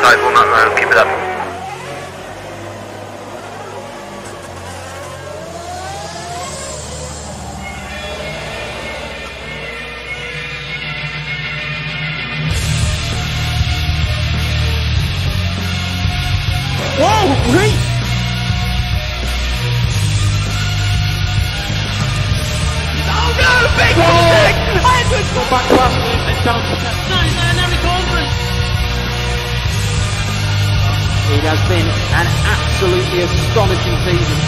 guys, warm up, keep it up. Whoa, wait! Oh no, big mistake! Go back last and down to 10. No, he's not an early conference. It has been an absolutely astonishing season.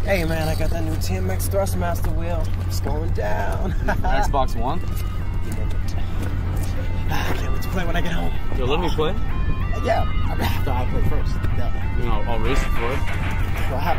Hey man, I got that new TMX Thrustmaster wheel. It's going down. Xbox One? I can't wait to play when I get home. You'll let me play? Yeah, after I play first. You know, I'll race it for it. Well, I have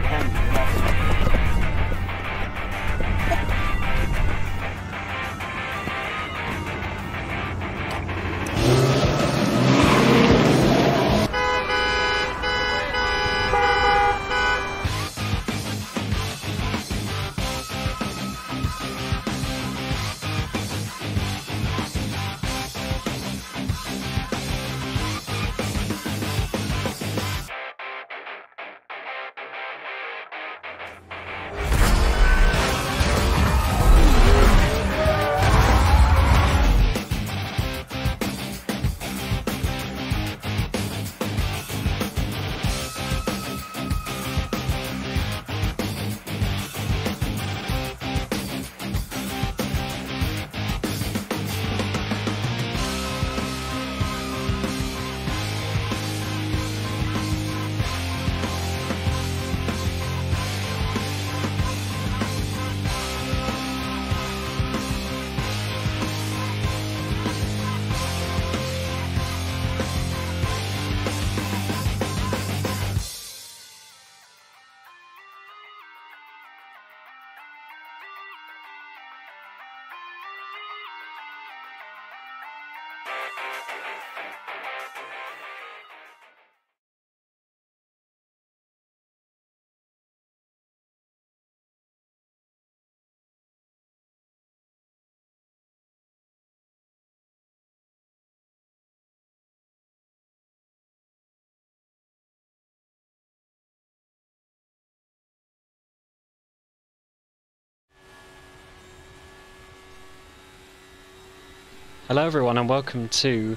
Hello everyone and welcome to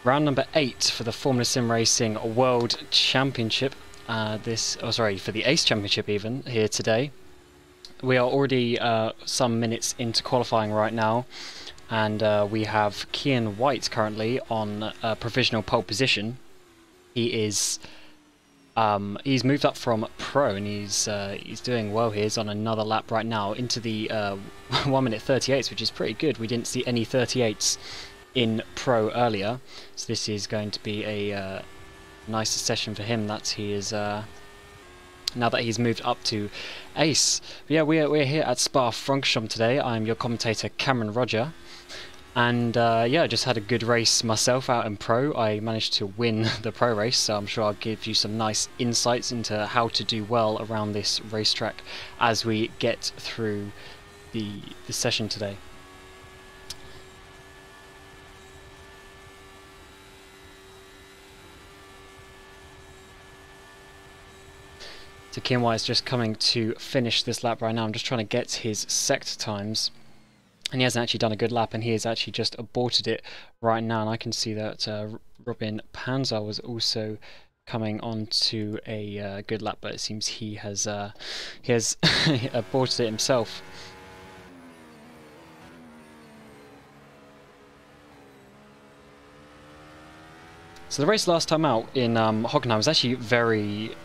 round number 8 for the Formula Sim Racing World Championship. For the ACE Championship even, here today. We are already some minutes into qualifying right now, and we have Kian White currently on provisional pole position. He is he's moved up from pro and he's doing well. He's on another lap right now into the 1 minute 38s, which is pretty good. We didn't see any 38s in pro earlier, so this is going to be a nice session for him that he is now that he's moved up to ace. But yeah, we're here at Spa-Francorchamps today. I'm your commentator Cameron Rodger. And yeah, I just had a good race myself out in pro. I managed to win the pro race, so I'm sure I'll give you some nice insights into how to do well around this racetrack as we get through the session today. So Kian White is just coming to finish this lap right now. I'm just trying to get his sector times. And he hasn't actually done a good lap, and he has actually just aborted it right now. And I can see that Robin Panzer was also coming on to a good lap, but it seems he has aborted it himself. So the race last time out in Hockenheim was actually very...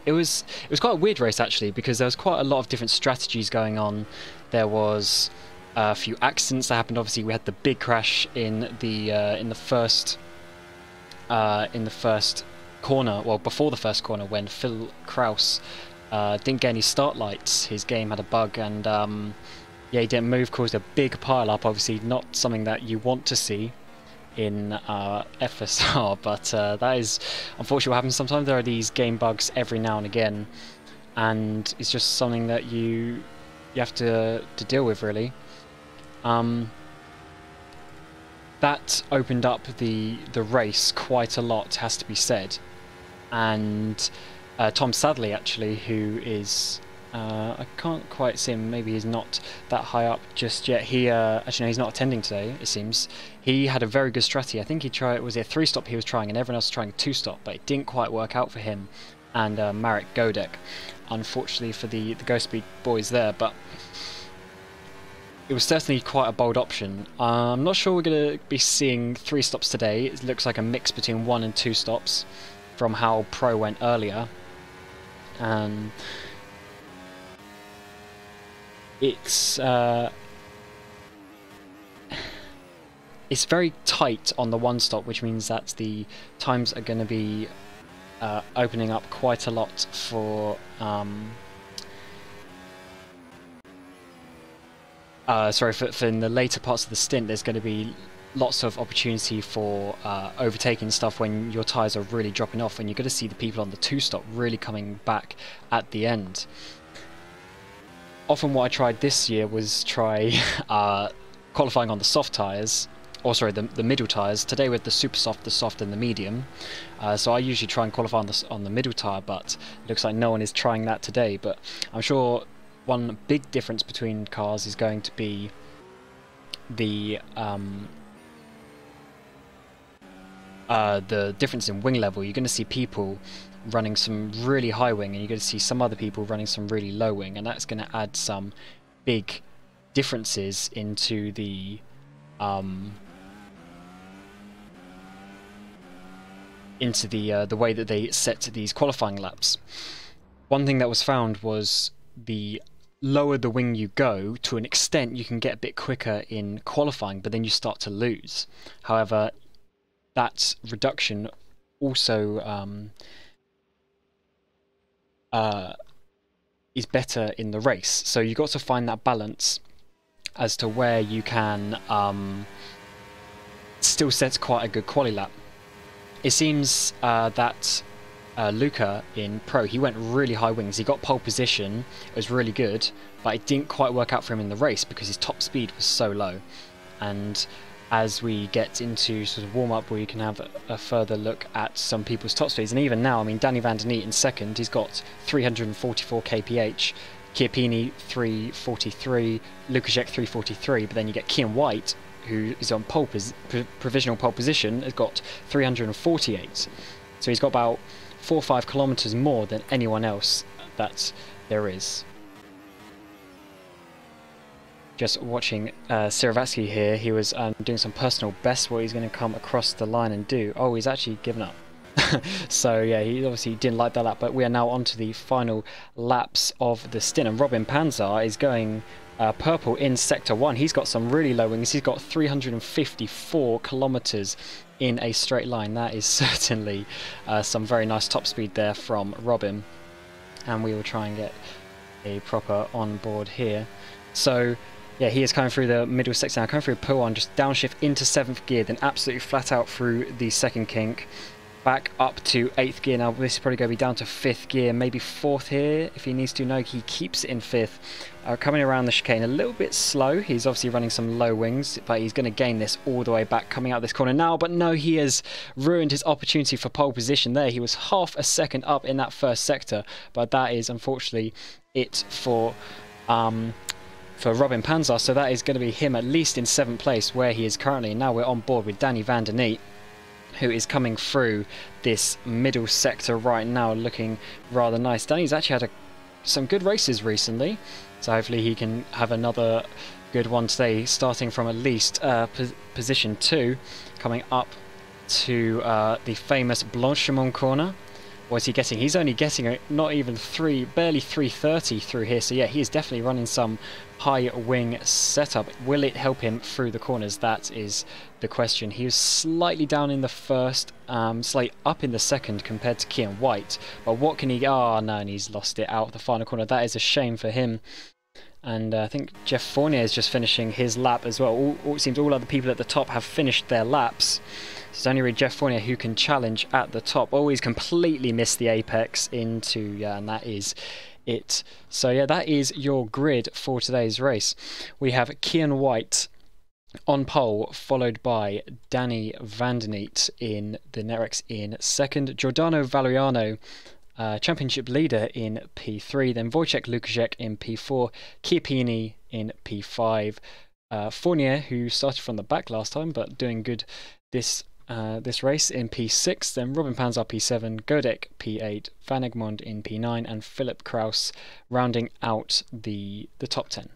It was quite a weird race actually, because there was quite a lot of different strategies going on. There was a few accidents that happened. Obviously, we had the big crash in the first corner, well, before the first corner, when Phil Kraus didn't get any start lights. His game had a bug, and yeah, he didn't move, caused a big pile up. Obviously, not something that you want to see in FSR, but that is unfortunately what happens sometimes. There are these game bugs every now and again, and it's just something that you have to deal with, really. That opened up the race quite a lot, has to be said. And Tom Sadley, actually, who is I can't quite see him, maybe he's not that high up just yet. He actually no, he's not attending today, it seems. He had a very good strategy. I think he tried, was it a 3-stop he was trying, and everyone else was trying a 2-stop, but it didn't quite work out for him and Marek Godek, unfortunately for the Ghostspeed boys there. But it was certainly quite a bold option. I'm not sure we're going to be seeing 3 stops today. It looks like a mix between 1 and 2 stops from how Pro went earlier. It's very tight on the 1 stop, which means that the times are going to be opening up quite a lot for for in the later parts of the stint. There's going to be lots of opportunity for overtaking stuff when your tyres are really dropping off, and you're going to see the people on the 2 stop really coming back at the end. Often what I tried this year was try qualifying on the soft tyres, or sorry, the middle tyres. Today with the super soft, the soft and the medium. So I usually try and qualify on the middle tyre, but it looks like no one is trying that today. But I'm sure one big difference between cars is going to be the difference in wing level. You're going to see people running some really high wing, and you're going to see some other people running some really low wing, and that's going to add some big differences into the way that they set these qualifying laps. One thing that was found was the lower the wing you go, to an extent you can get a bit quicker in qualifying, but then you start to lose. However, that reduction also is better in the race. So you've got to find that balance as to where you can still set quite a good quali lap. It seems that Luca in Pro, he went really high wings. He got pole position, it was really good, but it didn't quite work out for him in the race because his top speed was so low. And as we get into sort of warm-up, where you can have a further look at some people's top speeds, and even now, I mean, Danny Van Der Neet in second, he's got 344 kph, Chiappini 343, Lukaszek 343, but then you get Kian White, who is on provisional pole position, has got 348. So he's got about 4 or 5 kilometers more than anyone else that there is. Just watching Siravatsky here, he was doing some personal best, what he's going to come across the line and do. Oh, he's actually given up. So yeah, he obviously didn't like that lap, but we are now on to the final laps of the stint, and Robin Panzar is going purple in Sector 1. He's got some really low wings. He's got 354 kilometers in a straight line. That is certainly some very nice top speed there from Robin, and we will try and get a proper on board here. So yeah, he is coming through the middle sector now, coming through Puan, just downshift into 7th gear, then absolutely flat out through the second kink, back up to 8th gear. Now this is probably going to be down to 5th gear, maybe 4th here if he needs to. No, he keeps it in 5th. Coming around the chicane a little bit slow. He's obviously running some low wings, but he's going to gain this all the way back coming out this corner now. But no, he has ruined his opportunity for pole position there. He was half a second up in that first sector, but that is unfortunately it for Robin Panzar. So that is going to be him at least in 7th place where he is currently. And now we're on board with Danny Van Der Neet, who is coming through this middle sector right now, looking rather nice. Danny's actually had some good races recently, so hopefully he can have another good one today, starting from at least position 2, coming up to the famous Blanchimont corner. What's he getting? He's only getting not even barely 330 through here. So yeah, he is definitely running some high wing setup. Will it help him through the corners? That is the question. He was slightly down in the first, slightly up in the second compared to Kian White. But what can he? Oh no, and he's lost it out of the final corner. That is a shame for him. And I think Jeff Fournier is just finishing his lap as well. It seems all other people at the top have finished their laps. It's only really Jeff Fournier who can challenge at the top. Oh, he's completely missed the apex into, yeah, and that is it. So yeah, that is your grid for today's race. We have Kian White on pole, followed by Danny Vandeneet in the Nerex in second. Giordano Valeriano, championship leader, in P3. Then Wojciech Lukaszek in P4. Chiappini in P5. Fournier, who started from the back last time but doing good this race, in P6, then Robin Panzar P7, Godek P8, Van Egmond in P9, and Philip Kraus rounding out the top 10.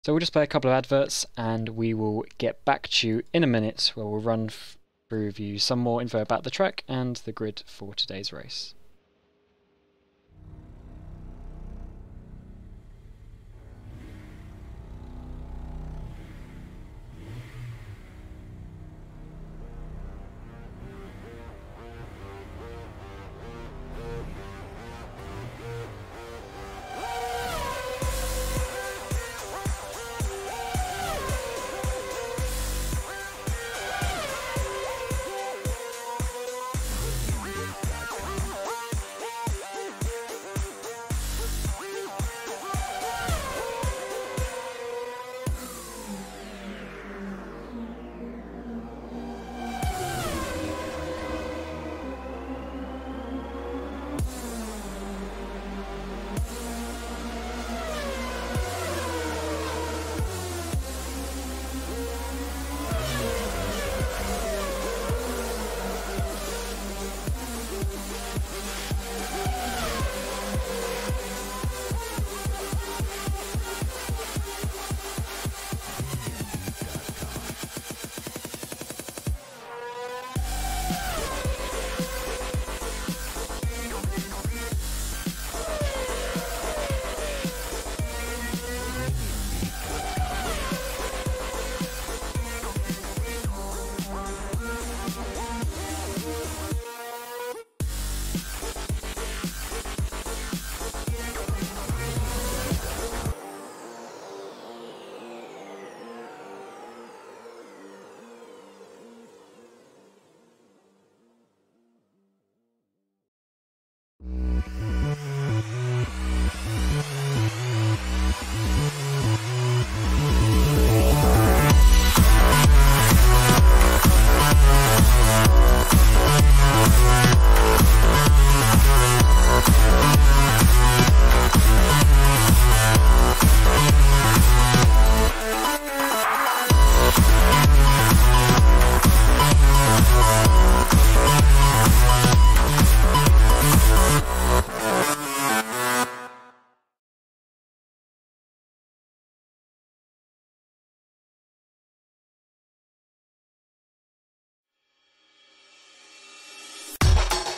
So we'll just play a couple of adverts and we will get back to you in a minute where we'll run through review some more info about the track and the grid for today's race.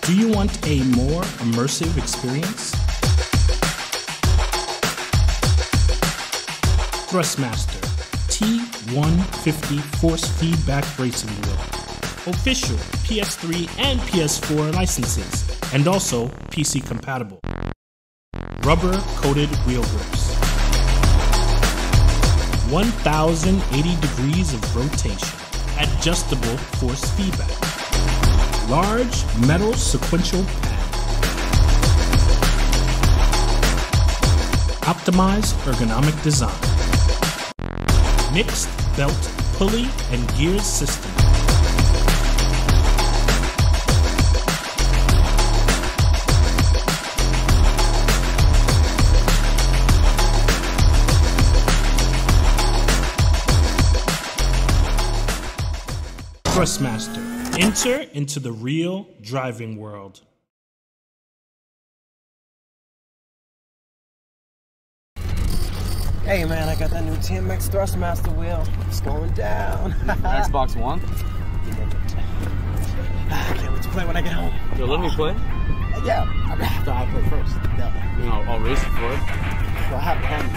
Do you want a more immersive experience? Thrustmaster T150 force feedback racing wheel. Official PS3 and PS4 licenses, and also PC compatible. Rubber coated wheel grips. 1080 degrees of rotation. Adjustable force feedback. Large metal sequential pad. Optimized ergonomic design. Mixed belt, pulley, and gears system. Thrustmaster. Enter into the real driving world. Hey man, I got that new TMX Thrustmaster wheel. It's going down. Xbox One? I can't wait to play when I get home. You'll let me play? Yeah, I mean, after I play first. No. You know, I'll race it for it. Well, I have to hand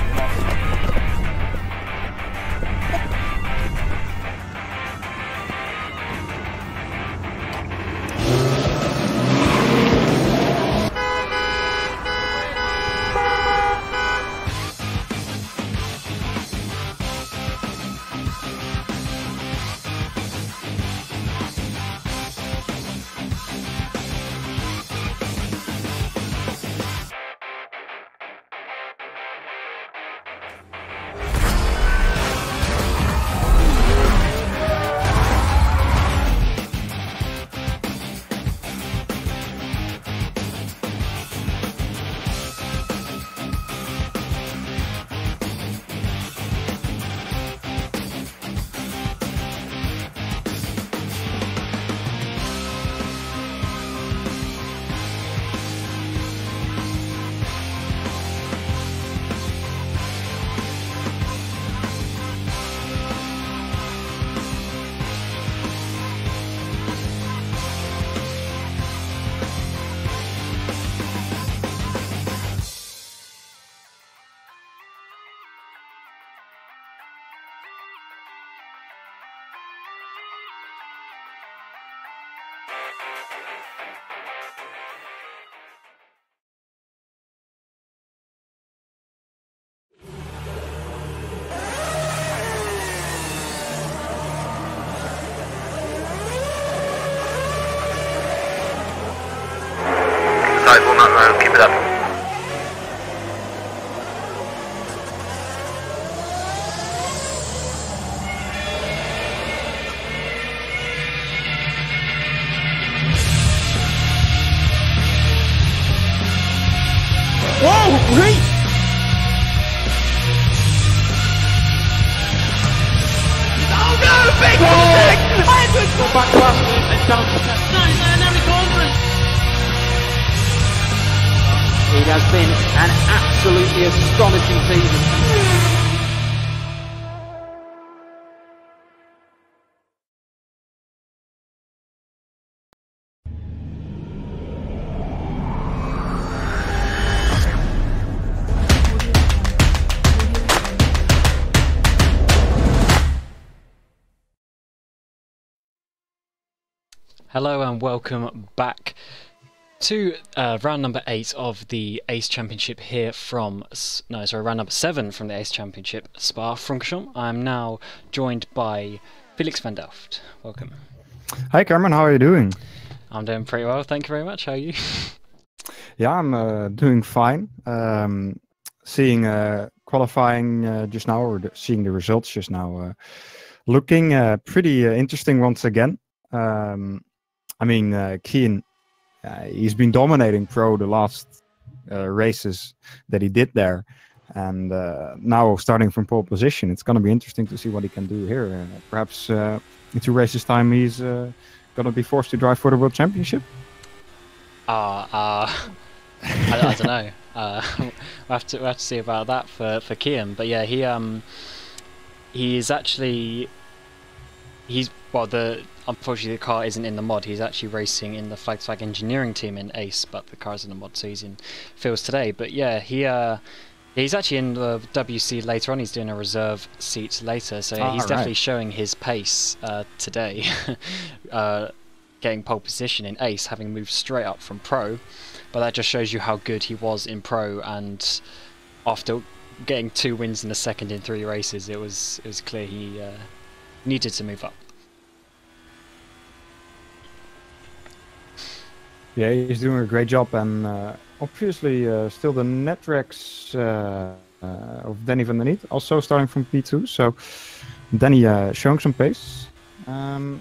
Keep it up. Whoa, great! Oh no, big mistake! I had to go back last and down to 10. No, nearly cornering. It has been an absolutely astonishing season. Hello and welcome back to round number 8 of the ACE Championship here from, round number 7 from the ACE Championship, Spa-Francorchamps. I'm now joined by Felix van Delft. Welcome. Hi Cameron, how are you doing? I'm doing pretty well, thank you very much. How are you? Yeah, I'm doing fine. Seeing qualifying just now, or seeing the results just now, looking pretty interesting once again. I mean, Kian, he's been dominating Pro the last races that he did there. And now starting from pole position, it's going to be interesting to see what he can do here. Perhaps in 2 races time, he's going to be forced to drive for the World Championship. I don't know. We'll have to see about that for Kian. But yeah, unfortunately the car isn't in the mod. He's actually racing in the Flag engineering team in ACE, but the car's in the mod, so he's in fields today. But yeah, he's actually in the WC later on. He's doing a reserve seat later, so he's definitely showing his pace today. Getting pole position in ACE, having moved straight up from Pro. But that just shows you how good he was in Pro, and after getting 2 wins in a second in 3 races, it was clear he needed to move up. Yeah, he's doing a great job, and obviously still the Netrex of Danny van der Niet, also starting from P2. So Danny showing some pace. Out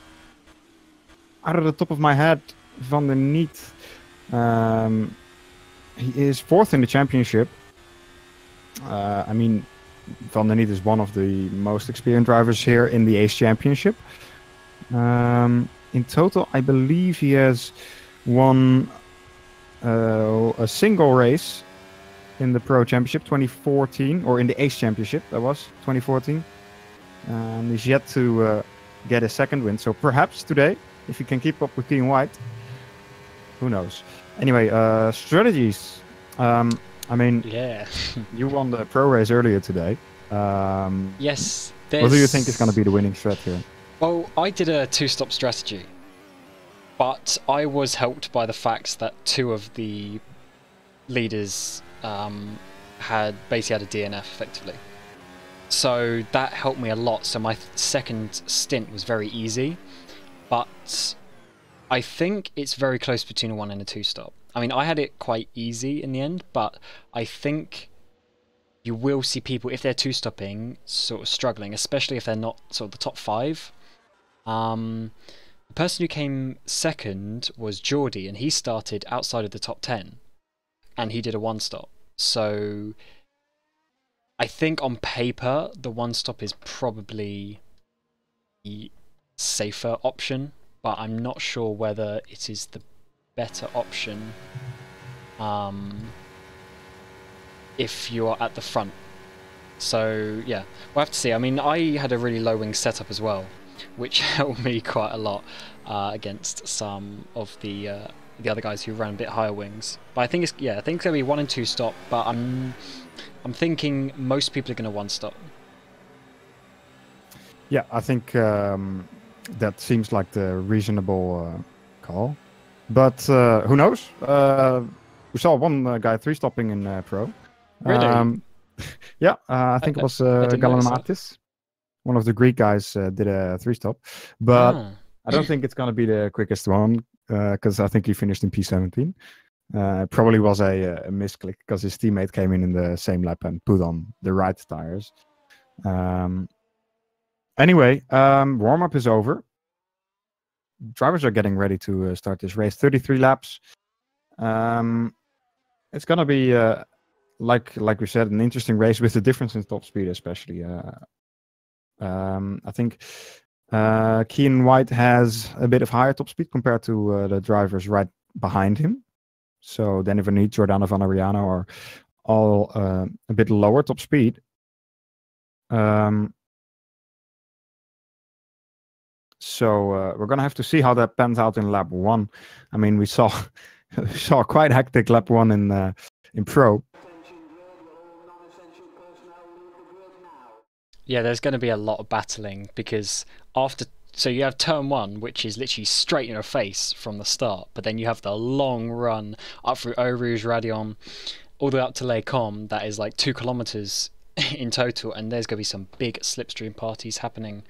of the top of my head, van der Niet, he is 4th in the championship. I mean, van der Niet is one of the most experienced drivers here in the ACE Championship. In total, I believe he has won a single race in the Pro Championship 2014, or in the ACE Championship, that was 2014. And he's yet to get a second win. So perhaps today, if he can keep up with Keen White, who knows? Anyway, strategies. I mean, Yeah. you won the pro race earlier today. Yes. What do you think is going to be the winning strat here? Well, I did a two-stop strategy, but I was helped by the fact that two of the leaders had basically had a DNF effectively. So that helped me a lot. So my second stint was very easy, but I think it's very close between a one and a two-stop. I mean, I had it quite easy in the end, but I think you will see people, if they're two-stopping, sort of struggling, especially if they're not sort of the top 5. The person who came second was Geordie, and he started outside of the top 10, and he did a one-stop. So I think on paper, the one-stop is probably the safer option, but I'm not sure whether it is the better option if you are at the front. So yeah, we'll have to see. I mean, I had a really low wing setup as well, which helped me quite a lot against some of the other guys who ran a bit higher wings. But I think it's I think it's gonna be 1 and 2 stop. But I'm thinking most people are gonna one stop. Yeah, I think that seems like the reasonable call. But who knows? We saw one guy 3-stopping in pro. Really? Yeah, I think it was Galamatis. One of the Greek guys did a 3-stop. But I don't think it's going to be the quickest one, because I think he finished in P17. Probably was a misclick, because his teammate came in the same lap and put on the right tires. Anyway, warm-up is over. Drivers are getting ready to start this race. 33 laps. It's going to be, like we said, an interesting race with the difference in top speed, especially. I think Keen White has a bit of higher top speed compared to the drivers right behind him. So Danny Van Niet, Giordano Van Ariano are all a bit lower top speed. So we're going to have to see how that pans out in lap 1. I mean, we saw quite hectic lap 1 in pro. Yeah, there's going to be a lot of battling, because so you have turn 1, which is literally straight in your face from the start, but then you have the long run up through Eau Rouge, Radion, all the way up to Les Combes. That is like 2 kilometers in total, and there's going to be some big slipstream parties happening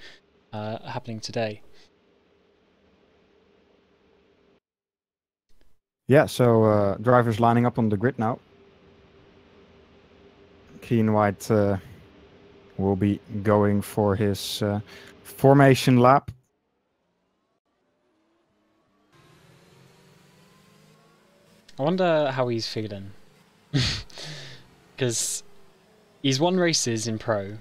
today. Yeah, so drivers lining up on the grid now. Keen White will be going for his formation lap. I wonder how he's feeling. Because he's won races in pro.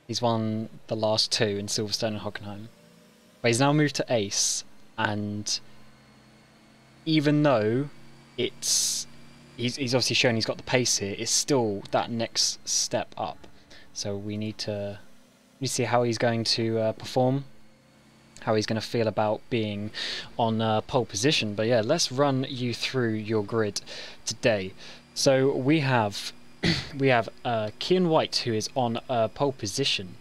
He's won the last 2 in Silverstone and Hockenheim. But he's now moved to Ace, and even though he's obviously shown he's got the pace here, it's still that next step up. So we need to see how he's going to perform, how he's going to feel about being on pole position. But yeah, let's run you through your grid today. So we have Keen White, who is on pole position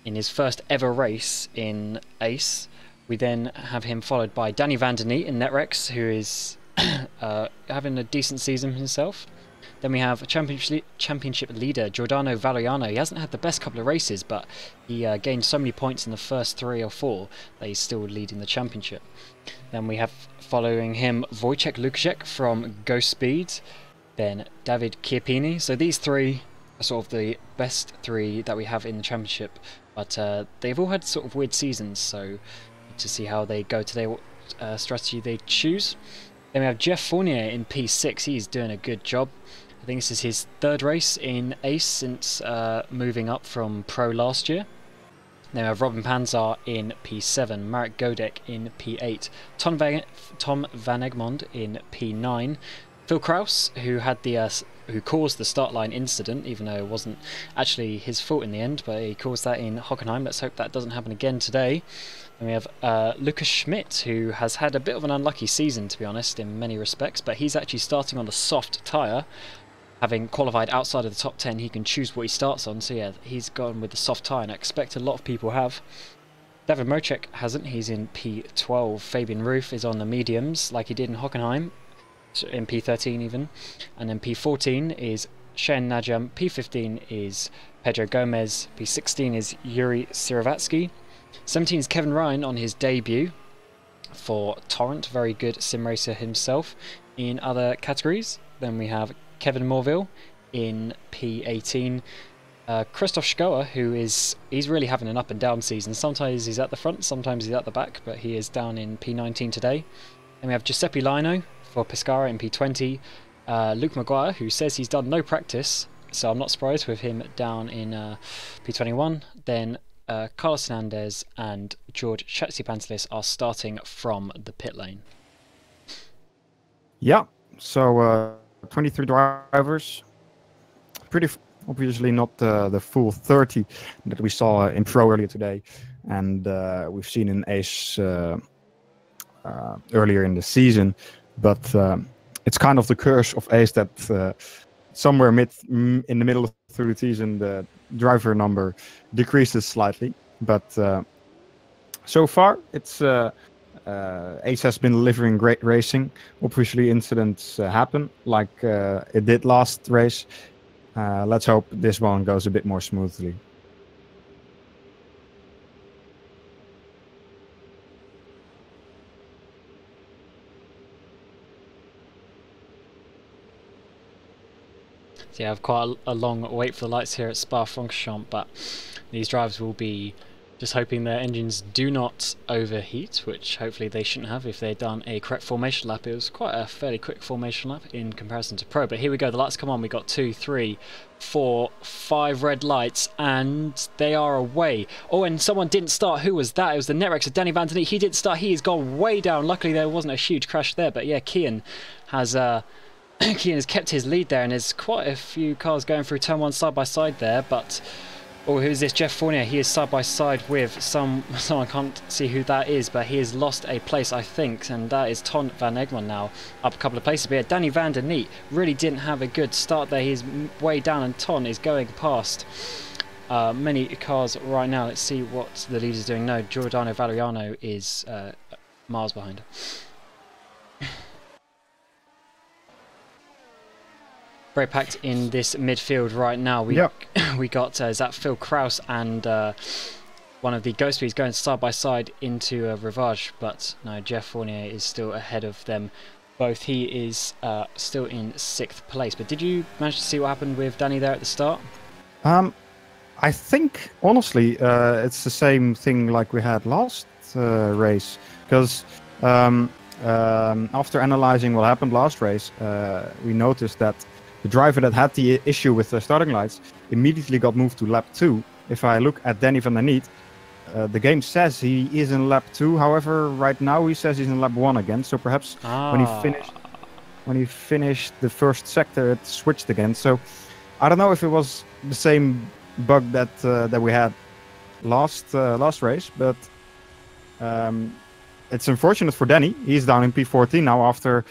in his first ever race in Ace. We then have him followed by Danny Van Der Niet in Netrex, who is having a decent season himself. Then we have a championship leader, Giordano Valeriano. He hasn't had the best couple of races, but he gained so many points in the first 3 or 4 that he's still leading the championship. Then we have, following him, Wojciech Lukaszek from Ghost Speed. Then David Chiappini. So these 3 are sort of the best 3 that we have in the championship, but they've all had sort of weird seasons, so to see how they go today, what strategy they choose. Then we have Jeff Fournier in P6. He's doing a good job. I think this is his 3rd race in Ace since moving up from pro last year. Then we have Robin Panzar in P7, Marek Godek in P8, Tom Van Egmond in P9, Phil Kraus, who had the who caused the start line incident, even though it wasn't actually his fault in the end, but he caused that in Hockenheim. Let's hope that doesn't happen again today. And we have Lucas Schmidt, who has had a bit of an unlucky season, to be honest, in many respects, but he's actually starting on the soft tyre. Having qualified outside of the top 10, he can choose what he starts on, so yeah, he's gone with the soft tyre, and I expect a lot of people have. David Mocek hasn't, he's in P12. Fabian Roof is on the mediums, like he did in Hockenheim, in P13 even. And then P14 is Shane Najam, P15 is Pedro Gomez, P16 is Yuri Siravatsky. 17 is Kevin Ryan on his debut for Torrent, very good sim racer himself. In other categories, then we have Kevin Morville in P18. Christoph Schoer, he's really having an up and down season. Sometimes he's at the front, sometimes he's at the back, but he is down in P19 today. Then we have Giuseppe Lino for Pescara in P20. Luke Maguire, who says he's done no practice, so I'm not surprised with him down in P21. Then Carlos Hernandez and George Chatsipantelis are starting from the pit lane. Yeah, so 23 drivers. Pretty obviously not the full 30 that we saw in Pro earlier today, and we've seen in ACE earlier in the season. But it's kind of the curse of ACE that somewhere in the middle through the season the driver number decreases slightly. But so far it's ACE has been delivering great racing. Obviously incidents happen like it did last race. Let's hope this one goes a bit more smoothly. So yeah, I have quite a long wait for the lights here at Spa-Francorchamps, but these drivers will be just hoping their engines do not overheat, which hopefully they shouldn't have if they'd done a correct formation lap. It was quite a fairly quick formation lap in comparison to Pro, but here we go, the lights come on. We got 2, 3, 4, 5 red lights, and they are away. Oh, and someone didn't start. Who was that? It was the Netrex of Danny Van Der Neat. He didn't start. He has gone way down. Luckily there wasn't a huge crash there, but yeah, Kian has kept his lead there, and there's quite a few cars going through turn 1 side by side there, but oh, who's this? Jeff Fournier. He is side by side with someone, I can't see who that is, but he has lost a place, I think, and that is Ton van Egmond now, up a couple of places. But yeah, Danny Van Der Neat really didn't have a good start there. He's way down, and Ton is going past many cars right now. Let's see what the leader's doing. No, Giordano Valeriano is miles behind. Very packed in this midfield right now. We got is that Phil Kraus and one of the Ghost Speeds going side by side into Rivage, but no, Jeff Fournier is still ahead of them both. He is still in 6th place. But did you manage to see what happened with Danny there at the start? I think honestly it's the same thing like we had last race, because after analyzing what happened last race, we noticed that the driver that had the issue with the starting lights immediately got moved to lap 2. If I look at Danny Van Der Neat, the game says he is in lap 2. However, right now he says he's in lap 1 again. So perhaps when he finished the first sector, it switched again. So I don't know if it was the same bug that we had last race, but it's unfortunate for Danny. He's down in P14 now after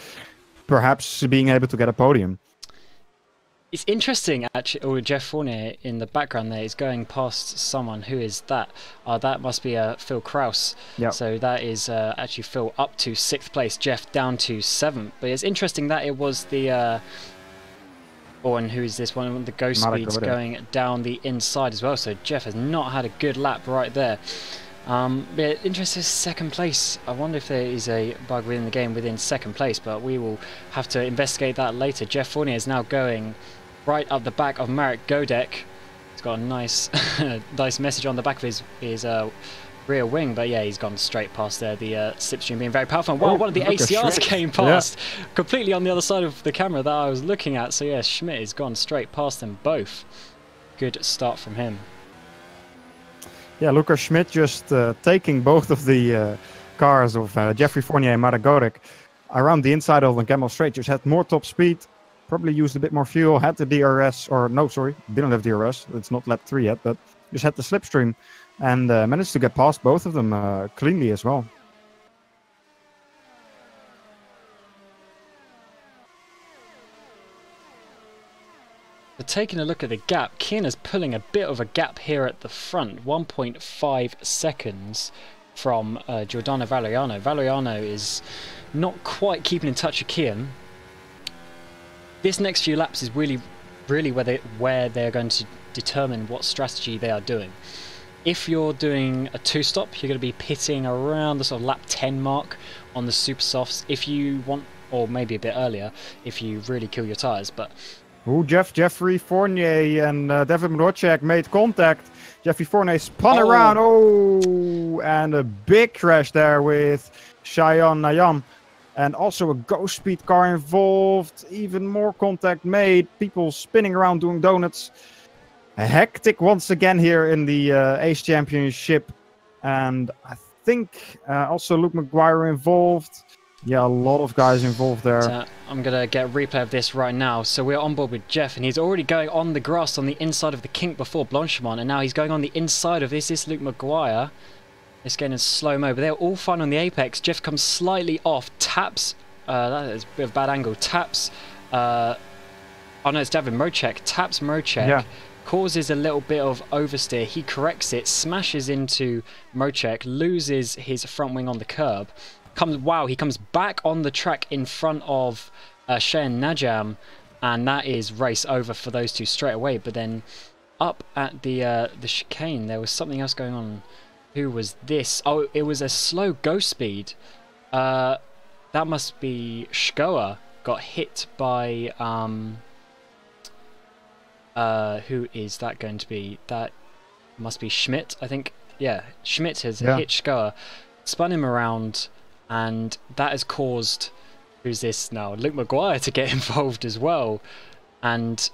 perhaps being able to get a podium. It's interesting, actually. Oh, Jeff Fournier in the background there is going past someone. Who is that? That must be Phil Kraus. Yep. So that is actually Phil up to 6th place, Jeff down to 7th. But it's interesting that it was the... and who is this one? The Ghost Speeds going down the inside as well. So Jeff has not had a good lap right there. But interesting, 2nd place. I wonder if there is a bug within the game within 2nd place, but we will have to investigate that later. Jeff Fournier is now going right up the back of Marek Godek. He's got a nice nice message on the back of his rear wing, but yeah, he's gone straight past there. The slipstream being very powerful. And, wow, one of the ACRs came past completely on the other side of the camera that I was looking at. So yeah, Schmidt has gone straight past them both. Good start from him. Yeah, Lucas Schmidt just taking both of the cars of Jeffrey Fournier and Marek Godek. around the inside of the Camel Straight, just had more top speed, probably used a bit more fuel, had the DRS, or no, sorry, didn't have DRS. It's not lap 3 yet, but just had the slipstream and managed to get past both of them cleanly as well. But taking a look at the gap, Keena's pulling a bit of a gap here at the front, 1.5 seconds from Giordano Valeriano. Valeriano is not quite keeping in touch with Kian. This next few laps is really where they're going to determine what strategy they are doing. If you're doing a 2-stop, you're going to be pitting around the sort of lap 10 mark on the super softs. If you want, or maybe a bit earlier, if you really kill your tyres. But Ooh, Jeffrey Fournier and Devin Rodger made contact. Jeffrey Fournier spun around. Oh, and a big crash there with Cheyenne Nayam. And also a ghost speed car involved. Even more contact made. People spinning around doing donuts. Hectic once again here in the ACE Championship. And I think also Luke McGuire involved. Yeah, a lot of guys involved there. I'm going to get a replay of this right now. So we're on board with Jeff, and he's already going on the grass on the inside of the kink before Blanchimont, and now he's going on the inside of this. This is Luke McGuire. It's getting in slow-mo, but they're all fine on the apex. Jeff comes slightly off, taps. That is a bit of a bad angle. Taps. Oh no, it's Devin Mrocek. Taps Mrocek. Yeah. Causes a little bit of oversteer. He corrects it, smashes into Mrocek, loses his front wing on the curb. He comes back on the track in front of Cheyenne Najam, and that is race over for those two straight away. But then up at the chicane, there was something else going on. Who was this? Oh, it was a slow ghost speed. That must be Shkoa. Got hit by who is that going to be? That must be Schmidt, I think. Yeah, Schmidt has hit Shkoa, spun him around. And that has caused, who's this now? Luke McGuire to get involved as well. And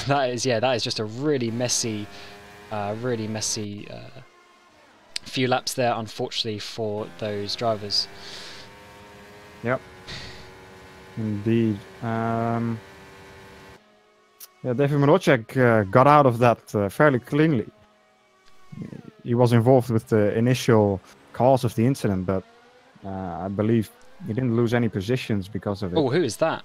that is just a really messy few laps there, unfortunately, for those drivers. Yep. Indeed. Yeah, David Mrocek got out of that fairly cleanly. He was involved with the initial cause of the incident, but I believe he didn't lose any positions because of it. Oh, who is that?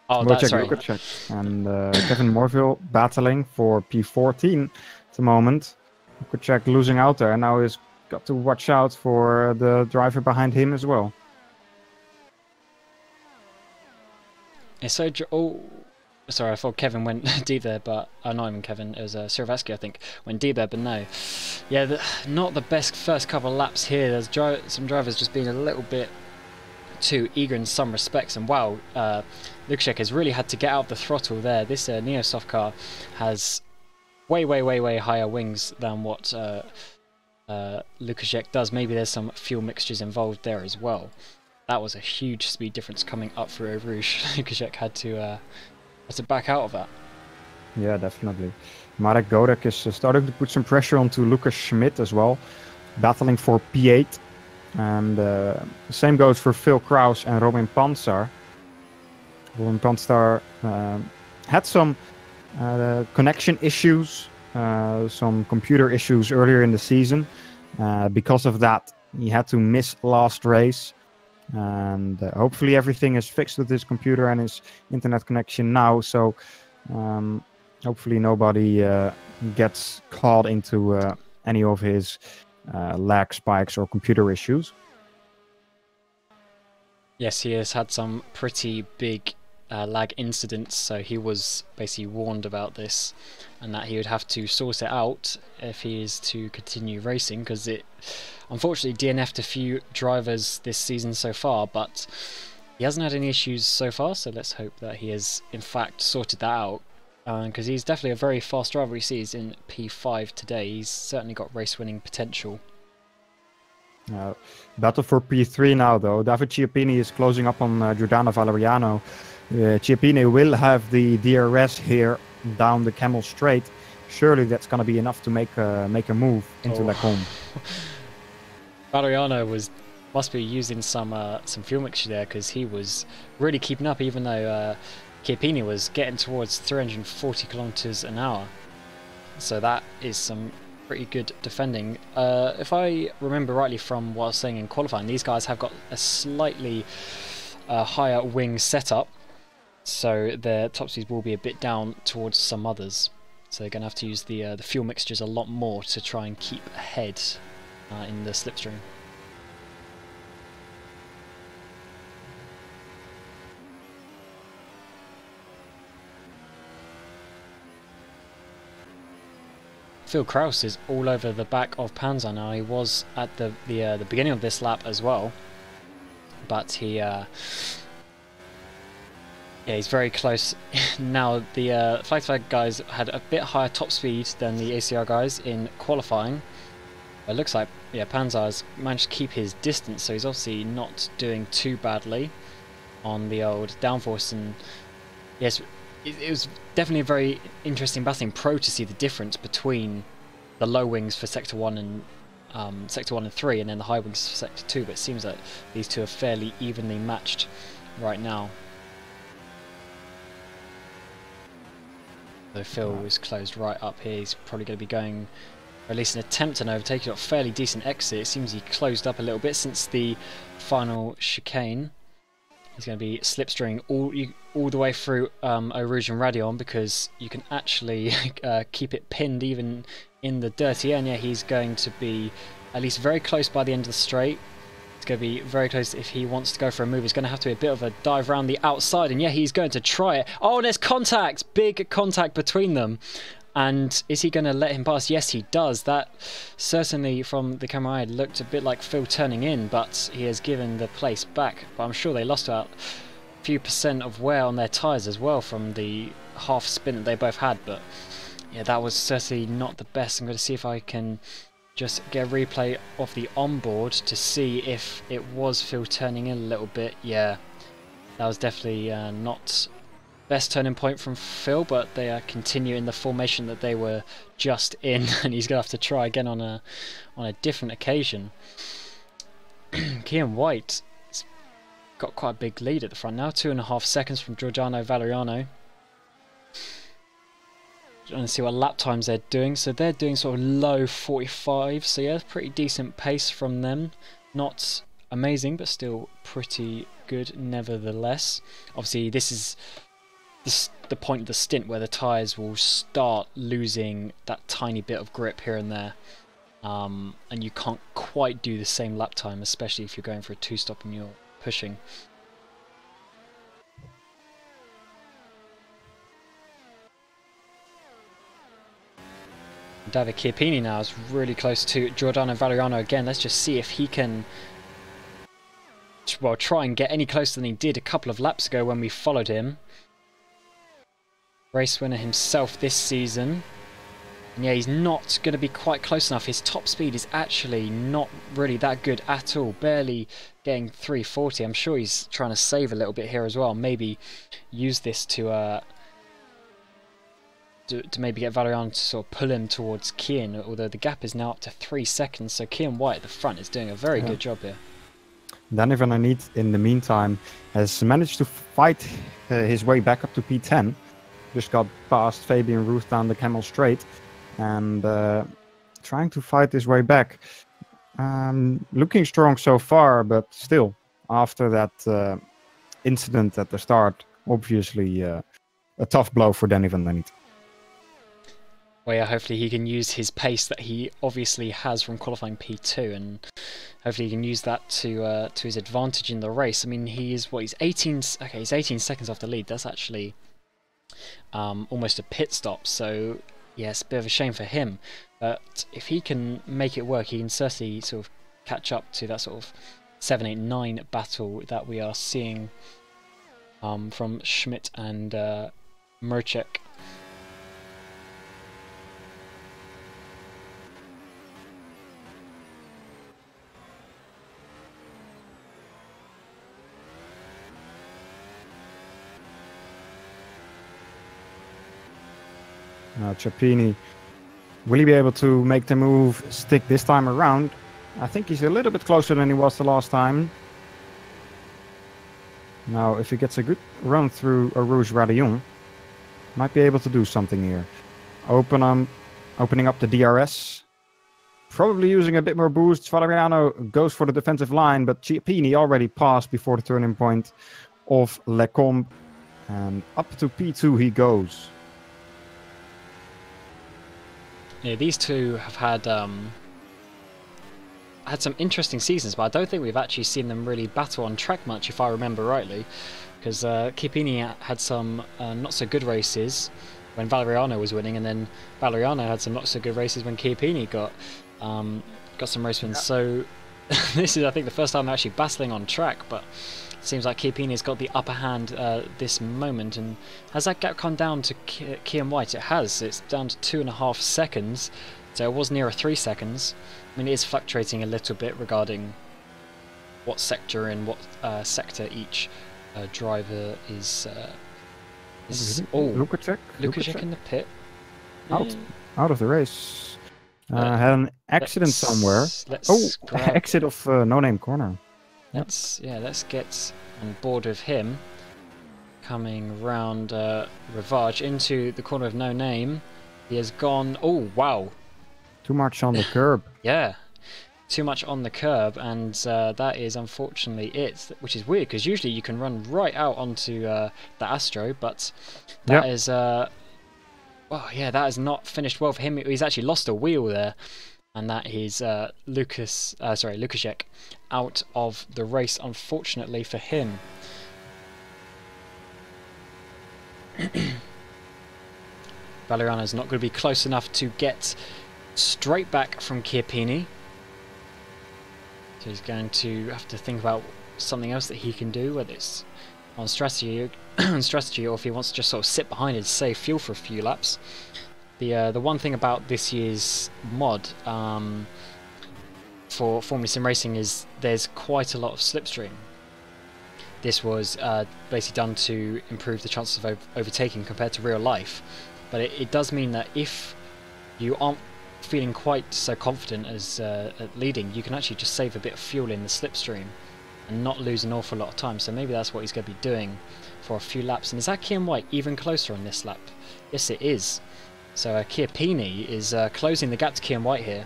Oh, that's right. And Kevin Morville battling for P14 at the moment. Lukaczek losing out there, and now he's got to watch out for the driver behind him as well. It's so... Oh, sorry, I thought Kevin went deep there, but... not even Kevin, it was Siravaski, I think, went deep there, but no. Yeah, not the best first couple of laps here. There's some drivers just being a little bit too eager in some respects, and wow, Lukaczek has really had to get out the throttle there. This Neosoft car has way higher wings than what Lukaczek does. Maybe there's some fuel mixtures involved there as well. That was a huge speed difference coming up through Eau Rouge. Lukaczek had to back out of that. Yeah, definitely. Marek Godek is starting to put some pressure onto Lucas Schmidt as well, battling for P8. And the same goes for Phil Kraus and Robin Pansar. Robin Pansar had some connection issues, some computer issues earlier in the season. Because of that, he had to miss last race. And hopefully everything is fixed with his computer and his internet connection now. So hopefully nobody gets caught into any of his lag spikes or computer issues. Yes, he has had some pretty big lag incidents, so he was basically warned about this and that he would have to sort it out if he is to continue racing, because it unfortunately DNF'd a few drivers this season so far, but he hasn't had any issues so far, so let's hope that he has in fact sorted that out, because he's definitely a very fast driver. He sees in P5 today. He's certainly got race winning potential. Battle for P3 now though. David Chiappini is closing up on Giordano Valeriano. Chiappini will have the DRS here down the Camel Straight. Surely that's going to be enough to make a move into Lacombe. Valeriano was must be using some fuel mixture there, because he was really keeping up, even though Chiappini was getting towards 340 kilometers an hour. So that is some pretty good defending. If I remember rightly from what I was saying in qualifying, these guys have got a slightly higher wing setup, so their top speeds will be a bit down towards some others. So they're going to have to use the fuel mixtures a lot more to try and keep ahead in the slipstream. Phil Kraus is all over the back of Panzer now. He was at the beginning of this lap as well, but he yeah, he's very close now. The Flag guys had a bit higher top speed than the ACR guys in qualifying. It looks like, yeah, Panzer has managed to keep his distance, so he's obviously not doing too badly on the old downforce. And yes, it was definitely a very interesting battling pro to see the difference between the low wings for Sector 1 and Sector 1 and 3, and then the high wings for Sector 2, but it seems that these two are fairly evenly matched right now. So Phil is closed right up here. He's probably going to be going, or at least an attempt to overtake. He's got a fairly decent exit. It seems he closed up a little bit since the final chicane. He's going to be slipstreaming all the way through Eau Rouge and Radion, because you can actually keep it pinned even in the dirty air. And yeah, he's going to be at least very close by the end of the straight. It's going to be very close if he wants to go for a move. It's going to have to be a bit of a dive around the outside, and yeah, he's going to try it. Oh, there's contact! Big contact between them. And is he going to let him pass? Yes, he does. That certainly, from the camera I had, looked a bit like Phil turning in, but he has given the place back. But I'm sure they lost about a few % of wear on their tyres as well from the half spin that they both had. But yeah, that was certainly not the best. I'm going to see if I can just get a replay of the onboard to see if it was Phil turning in a little bit. Yeah, that was definitely not best turning point from Phil, but they continue in the formation that they were just in, and he's going to have to try again on a different occasion. Kian White has got quite a big lead at the front now, 2.5 seconds from Giordano Valeriano. Trying to see what lap times they're doing. So they're doing sort of low 45, so yeah, pretty decent pace from them. Not amazing, but still pretty good nevertheless. Obviously this is the point of the stint where the tyres will start losing that tiny bit of grip here and there, and you can't quite do the same lap time, especially if you're going for a two-stop and you're pushing. David Chiappini now is really close to Giordano Valeriano again. Let's just see if he can, well, try and get any closer than he did a couple of laps ago when we followed him. Race winner himself this season. And yeah, he's not going to be quite close enough. His top speed is actually not really that good at all. Barely getting 340. I'm sure he's trying to save a little bit here as well. Maybe use this to maybe get Valeriano to sort of pull him towards Kian, although the gap is now up to 3 seconds. So Kian White at the front is doing a very good job here. Danny Van der Niet, in the meantime, has managed to fight his way back up to P10. Just got past Fabian Ruth down the Camel Straight, and trying to fight his way back. Looking strong so far, but still, after that incident at the start, obviously a tough blow for Danny Van der Niet. Well, yeah, hopefully he can use his pace that he obviously has from qualifying P2, and hopefully he can use that to his advantage in the race. I mean, he's 18 seconds off the lead. That's actually almost a pit stop, so yes, a bit of a shame for him. But if he can make it work, he can certainly sort of catch up to that sort of 7-8-9 battle that we are seeing from Schmidt and Murchek. Chiappini, will he be able to make the move stick this time around? I think he's a little bit closer than he was the last time. Now, if he gets a good run through a Rouge Radillon, might be able to do something here. Opening up the DRS. Probably using a bit more boost. Valeriano goes for the defensive line, but Chiappini already passed before the turning point of Lecombe. And up to P2 he goes. Yeah, these two have had some interesting seasons, but I don't think we've actually seen them really battle on track much, if I remember rightly. Because Chiappini had some not so good races when Valeriano was winning, and then Valeriano had some not so good races when Chiappini got some race wins. Yeah. So this is, I think, the first time they're actually battling on track, but it seems like Chiappini's got the upper hand this moment. And has that gap come down to Kian White? It has. It's down to 2.5 seconds, so it was nearer 3 seconds. I mean, it is fluctuating a little bit regarding what sector and what sector each driver is. Lukacek in the pit. Out of the race. Had an accident somewhere. Exit of No Name Corner. Let's get on board with him. Coming round Ravage into the corner of No Name. He has gone. Oh wow! Too much on the curb. Yeah, too much on the curb, and that is unfortunately it. Which is weird, because usually you can run right out onto the Astro, but that is well, yeah, that has not finished well for him. He's actually lost a wheel there, and that is Lukacek out of the race, unfortunately for him. Valeriano's not going to be close enough to get straight back from Chiappini. So he's going to have to think about something else that he can do, whether it's on strategy, or if he wants to just sort of sit behind and save fuel for a few laps. The one thing about this year's mod for Formula Sim Racing is there's quite a lot of slipstream. This was basically done to improve the chances of overtaking compared to real life, but it does mean that if you aren't feeling quite so confident as at leading, you can actually just save a bit of fuel in the slipstream and not lose an awful lot of time. So maybe that's what he's going to be doing for a few laps. And is that Kian White even closer on this lap? Yes, it is. So Chiappini is closing the gap to Kian White here.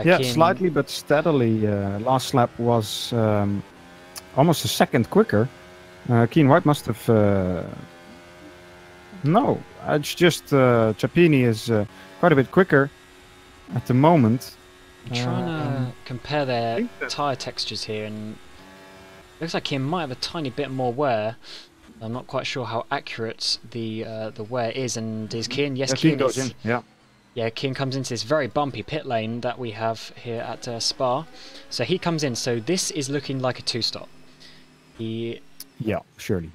Yeah, slightly but steadily. Last lap was almost a second quicker. Kian White must have... No, it's just Chiappini is quite a bit quicker at the moment. I'm trying to compare their tyre textures here, and it looks like he might have a tiny bit more wear. I'm not quite sure how accurate the wear is. And is Kian? Yes, Kian goes in. Yeah, Kian comes into this very bumpy pit lane that we have here at Spa. So he comes in. So this is looking like a two-stop. Yeah, surely.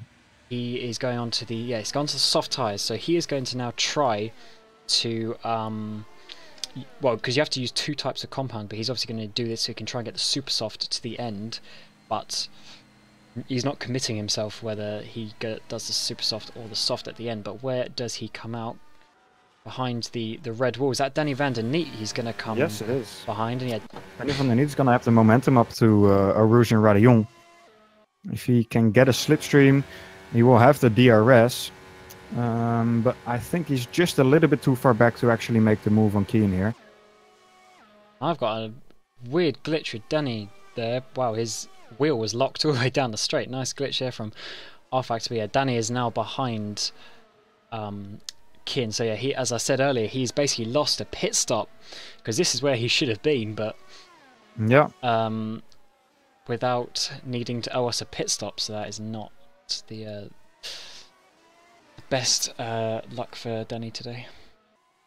He is going on to the he's gone to the soft tyres. So he is going to now try to well, because you have to use two types of compound, but he's obviously going to do this so he can try and get the super soft to the end, but he's not committing himself whether he does the super soft or the soft at the end. But where does he come out? Behind the red wall. Is that Danny van der Niet? He's going to come. Yes, it is. Behind, and Danny van der Niet is going to have the momentum up to a Rouge and Radillon. If he can get a slipstream, he will have the DRS. But I think he's just a little bit too far back to actually make the move on Kian here. I've got a weird glitch with Danny there. Wow, his wheel was locked all the way down the straight. Nice glitch there from rFactor. But yeah, Danny is now behind Kian. So yeah, he, as I said earlier, he's basically lost a pit stop because this is where he should have been, but yeah, without needing to owe us a pit stop. So that is not the best luck for Danny today.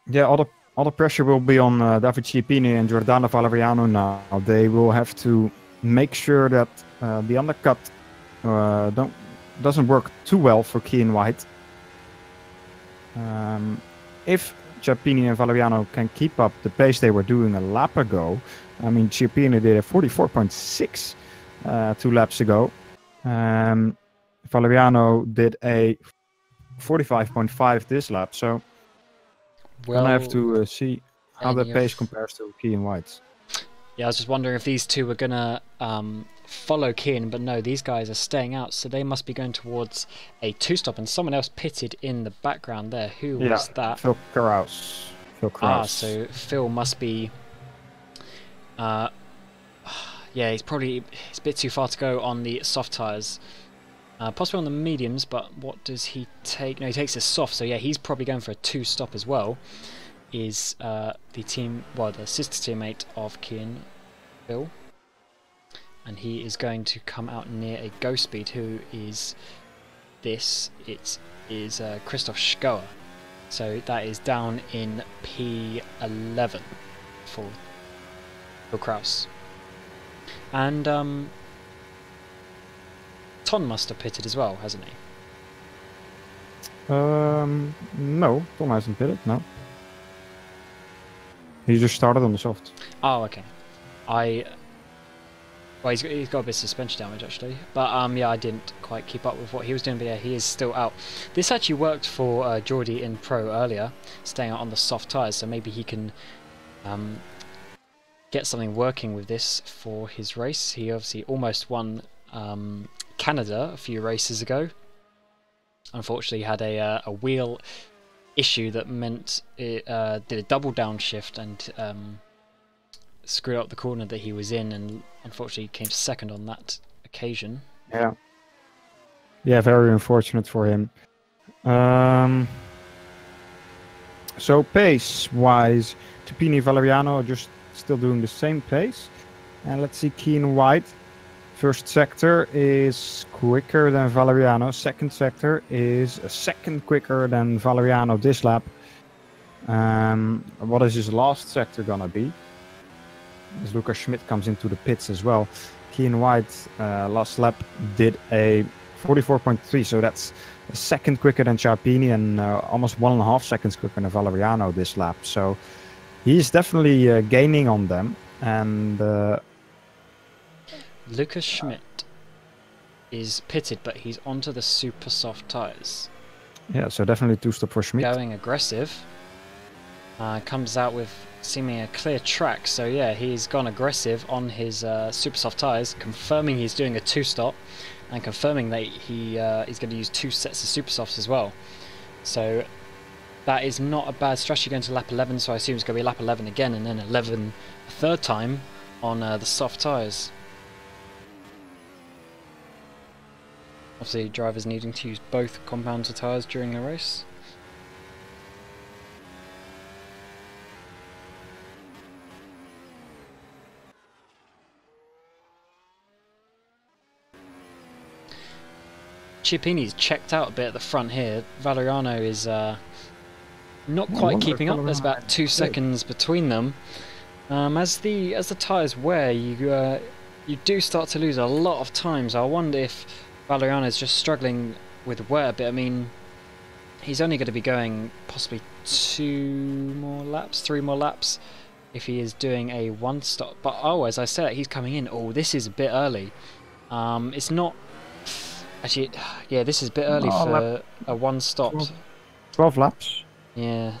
Yeah, all the pressure will be on David Chiappini and Giordano Valeriano now. They will have to make sure that the undercut doesn't work too well for Kian White. If Chiappini and Valeriano can keep up the pace they were doing a lap ago, I mean, Chiappini did a 44.6 2 laps ago. Valeriano did a 45.5 this lap, so we'll have to see how the pace compares to Kian White's. Yeah, I was just wondering if these two were gonna follow Kian, but no, these guys are staying out, so they must be going towards a two-stop. And someone else pitted in the background there. Who was that? Phil Kraus. Phil Kraus. So Phil must be. Yeah, it's a bit too far to go on the soft tyres. Possibly on the mediums, but what does he take? No, he takes a soft, so yeah, he's probably going for a two-stop as well. Is the sister teammate of Kian, Phil. And he is going to come out near a Ghost Speed. Who is this? It is Christoph Schoer. So that is down in P11 for Phil Kraus. And Ton must have pitted as well, hasn't he? No, Tom hasn't pitted, no. He just started on the soft. Oh, okay. Well, he's got a bit of suspension damage actually, but yeah, I didn't quite keep up with what he was doing, but yeah, he is still out. This actually worked for Geordie in Pro earlier, staying out on the soft tyres, so maybe he can get something working with this for his race. He obviously almost won Canada a few races ago. Unfortunately, he had a wheel issue that meant it did a double downshift and screwed up the corner that he was in, and unfortunately came second on that occasion. Yeah, very unfortunate for him. So pace wise, Tupini Valeriano are just still doing the same pace, and let's see Kian White. First sector is quicker than Valeriano. Second sector is a second quicker than Valeriano this lap. What is his last sector gonna be? As Lucas Schmidt comes into the pits as well. Kian White last lap did a 44.3, so that's a second quicker than Ciarpini and almost 1.5 seconds quicker than Valeriano this lap. So he's definitely gaining on them. And Lucas Schmidt is pitted, but he's onto the super soft tyres. Yeah, so definitely two-stop for Schmidt. Going aggressive. Comes out with seeming a clear track, so yeah, he's gone aggressive on his super soft tyres, confirming he's doing a two-stop and confirming that he is going to use 2 sets of super softs as well. So that is not a bad strategy going to lap 11, so I assume it's going to be lap 11 again and then 11 a third time on the soft tyres. Obviously, drivers needing to use both compounds of tyres during a race. Ciarpini's checked out a bit at the front here. Valeriano is not quite keeping up. There's about 2 seconds between them. As the tyres wear, you do start to lose a lot of time. So I wonder if Valeriano is just struggling with wear a bit. I mean, he's only going to be going possibly 3 more laps if he is doing a one-stop. But oh, as I said, he's coming in. Oh, this is a bit early. It's not. Actually, yeah, this is a bit early for a one-stop. 12 laps. Yeah.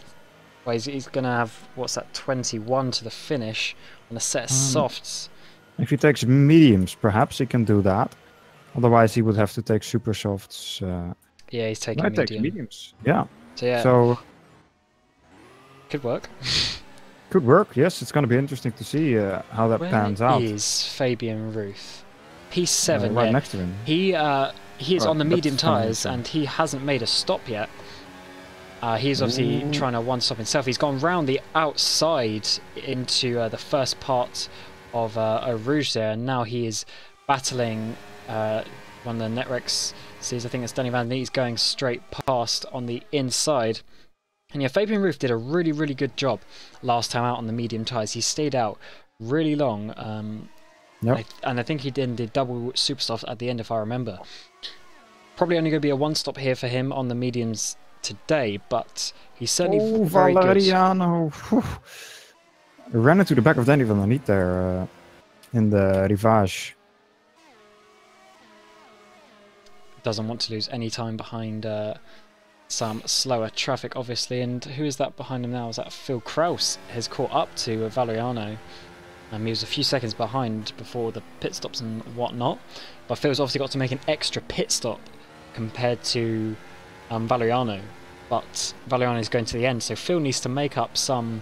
Well, he's going to have, what's that, 21 to the finish on a set of softs. If he takes mediums, perhaps he can do that. Otherwise, he would have to take super softs. Yeah, he's taking mediums. Yeah. So, yeah. So could work. Could work, yes. It's going to be interesting to see how that pans out. Where is Fabian Ruth? P7, right next to him. He is on the medium tyres and he hasn't made a stop yet. He's obviously trying to one-stop himself. He's gone round the outside into the first part of Rouge there, and now he is battling one of the Netrex sees. I think it's Danny Van Neet's going straight past on the inside. And yeah, Fabian Ruth did a really, really good job last time out on the medium tyres. He stayed out really long. Yep. And I think he did double super soft at the end, if I remember. Probably only going to be a one-stop here for him on the mediums today, but he's certainly very Valeriano. Good. Ran into the back of Danny Van Neet there in the Rivage. Doesn't want to lose any time behind some slower traffic, obviously. And who is that behind him now? Is that Phil Kraus has caught up to Valeriano? He was a few seconds behind before the pit stops and whatnot, but Phil's obviously got to make an extra pit stop compared to Valeriano, but Valeriano is going to the end, so Phil needs to make up some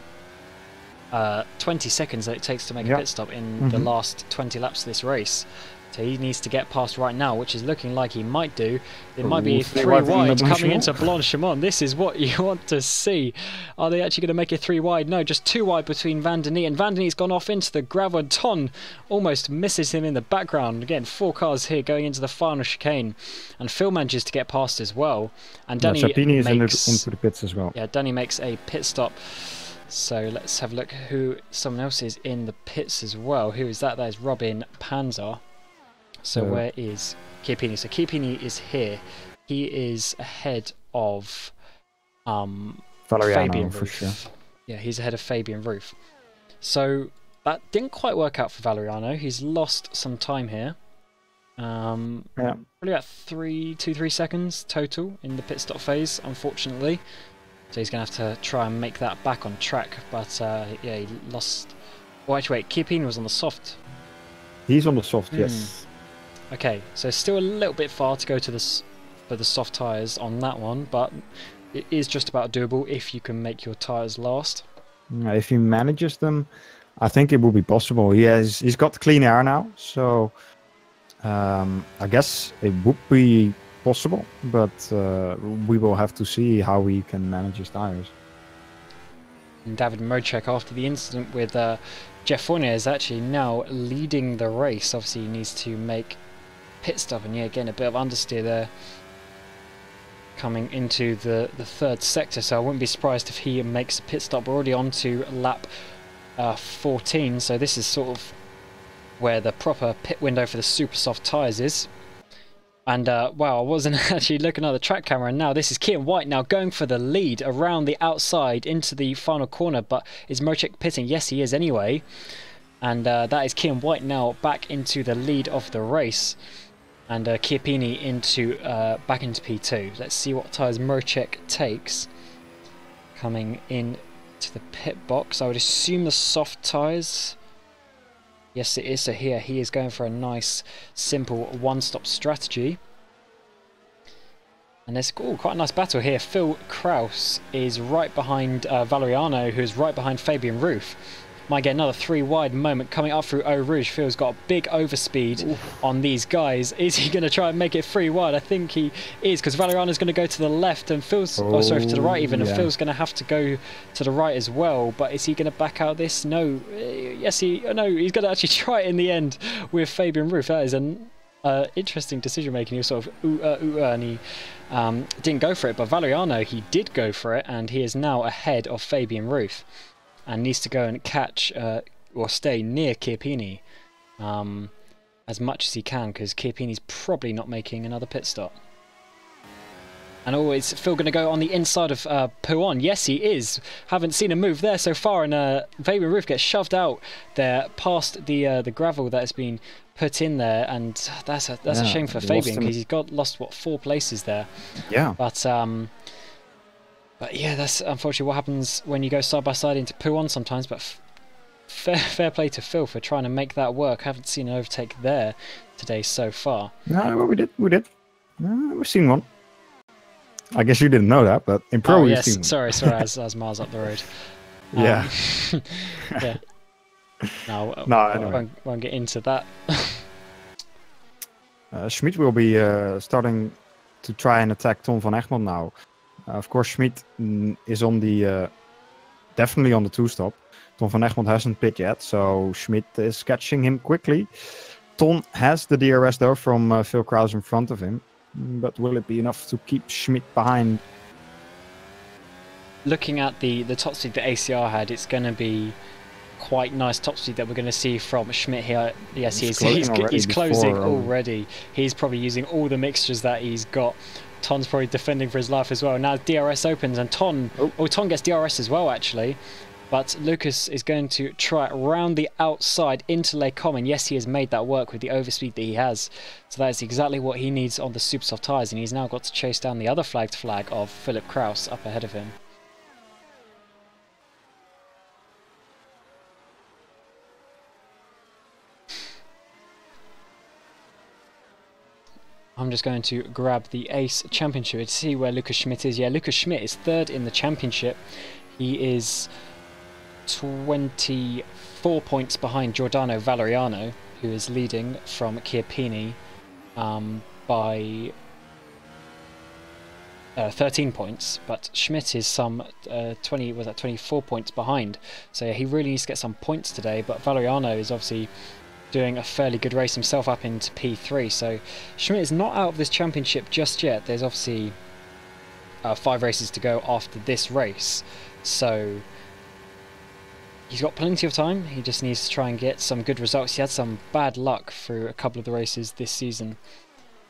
20 seconds that it takes to make a pit stop in the last 20 laps of this race. So he needs to get past right now, which is looking like he might do. It might be 3 wide coming into Blanchimont. This is what you want to see. Are they actually going to make it 3 wide? No, just 2 wide between Van der Neet. And Van der Neet's gone off into the gravel. And Ton almost misses him in the background. Again, 4 cars here going into the final chicane. And Phil manages to get past as well. And Danny makes... into the pits as well. Yeah, Danny makes a pit stop. So let's have a look who someone else is in the pits as well. Who is that? That is Robin Panzer. So where is Chiappini? So Chiappini is here. He is ahead of Fabian for Roof. sure. Yeah, he's ahead of Fabian Roof. So that didn't quite work out for Valeriano. He's lost some time here. Probably about 2-3 seconds total in the pit stop phase, unfortunately. So he's going to have to try and make that back on track. But yeah, he lost... Oh, actually, wait, Chiappini was on the soft. He's on the soft, yes. Okay, so still a little bit far to go to for the soft tyres on that one, but it is just about doable if you can make your tyres last. If he manages them, I think it will be possible. He's got clean air now, so I guess it would be possible, but we will have to see how he can manage his tyres. And David Mocek, after the incident with Jeff Fournier, is actually now leading the race. Obviously, he needs to make pit stop, and yeah, again, a bit of understeer there coming into the third sector, so I wouldn't be surprised if he makes a pit stop. We're already on to lap 14, so this is sort of where the proper pit window for the super soft tyres is. And wow, I wasn't actually looking at the track camera, and now this is Kian White now going for the lead around the outside into the final corner, but is Mocek pitting? Yes, he is anyway. And that is Kian White now back into the lead of the race. And Chiappini back into P2. Let's see what tyres Mocek takes coming in to the pit box. I would assume the soft tyres. Yes, it is. So here he is going for a nice, simple one-stop strategy. And there's quite a nice battle here. Phil Kraus is right behind Valeriano, who's right behind Fabian Roof. Might get another 3 wide moment coming up through Eau Rouge. Phil's got a big overspeed on these guys. Is he going to try and make it 3 wide? I think he is, because Valeriano's going to go to the left and Phil's... Oh, sorry, to the right even. And Phil's going to have to go to the right as well. But is he going to back out this? No. Yes, no, he's going to actually try it in the end with Fabian Roof. That is an interesting decision making. He was sort of and he didn't go for it. But Valeriano, he did go for it, and he is now ahead of Fabian Roof. And needs to go and catch or stay near Chiappini as much as he can, because Chiappini's probably not making another pit stop. And is Phil going to go on the inside of Pouon? Yes, he is. Haven't seen a move there so far, and Fabian Roof gets shoved out there past the gravel that has been put in there, and that's a shame for Fabian, because he's lost what, 4 places there. Yeah. But yeah, that's unfortunately what happens when you go side by side into Pouon sometimes. But fair play to Phil for trying to make that work. Haven't seen an overtake there today so far. No, well, we did. We've seen one. I guess you didn't know that, but in pro we've seen one. Sorry, I was miles up the road. Yeah. Yeah. No, anyway. won't get into that. Schmid will be starting to try and attack Tom van Egmond now. Of course, Schmid is on the definitely on the 2-stop. Tom van Egmond hasn't pit yet, so Schmid is catching him quickly. Tom has the DRS though from Phil Kraus in front of him, but will it be enough to keep Schmid behind? Looking at the top speed that ACR had, it's going to be quite nice top speed that we're going to see from Schmidt here. Yes, he's closing already. He's probably using all the mixtures that he's got. Ton's probably defending for his life as well. Now DRS opens and Ton gets DRS as well actually. But Lucas is going to try it round the outside into Les Communs. Yes, he has made that work with the overspeed that he has. So that is exactly what he needs on the super soft tyres, and he's now got to chase down the other flagged flag of Philip Kraus up ahead of him. I'm just going to grab the ACE Championship to see where Lucas Schmidt is. Yeah, Lucas Schmidt is 3rd in the Championship. He is 24 points behind Giordano Valeriano, who is leading from Chiappini by 13 points, but Schmidt is some 24 points behind. So yeah, he really needs to get some points today, but Valeriano is obviously doing a fairly good race himself up into P3, so Schmidt is not out of this championship just yet. There's obviously 5 races to go after this race, so he's got plenty of time. He just needs to try and get some good results. He had some bad luck through a couple of the races this season,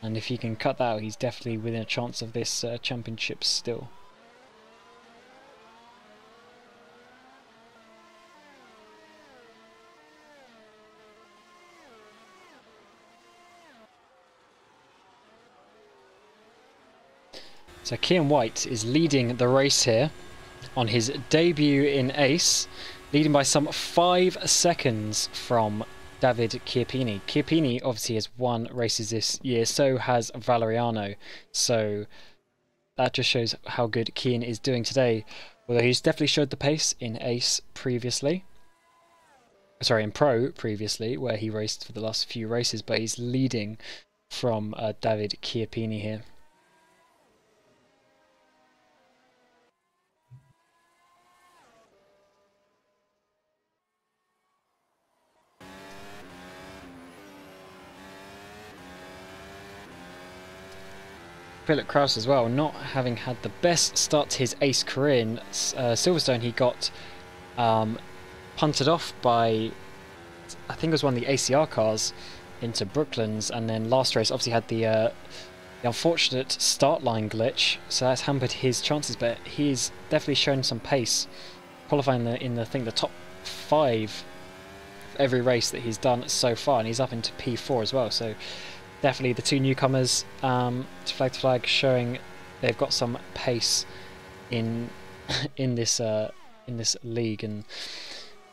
and if he can cut that out, he's definitely within a chance of this championship still. So Kian White is leading the race here on his debut in ACE, leading by some 5 seconds from David Chiappini. Chiappini obviously has won races this year, so has Valeriano. So that just shows how good Kian is doing today. Although he's definitely showed the pace in ACE previously. Sorry, in Pro previously, where he raced for the last few races, but he's leading from David Chiappini here. Philip Kraus as well, not having had the best start to his ACE career in Silverstone. He got punted off by, I think it was one of the ACR cars into Brooklands, and then last race obviously had the unfortunate start line glitch, so that's hampered his chances, but he's definitely shown some pace, qualifying in the I think the top 5 every race that he's done so far, and he's up into P4 as well, so definitely the 2 newcomers to Flag to Flag showing they've got some pace in this league. And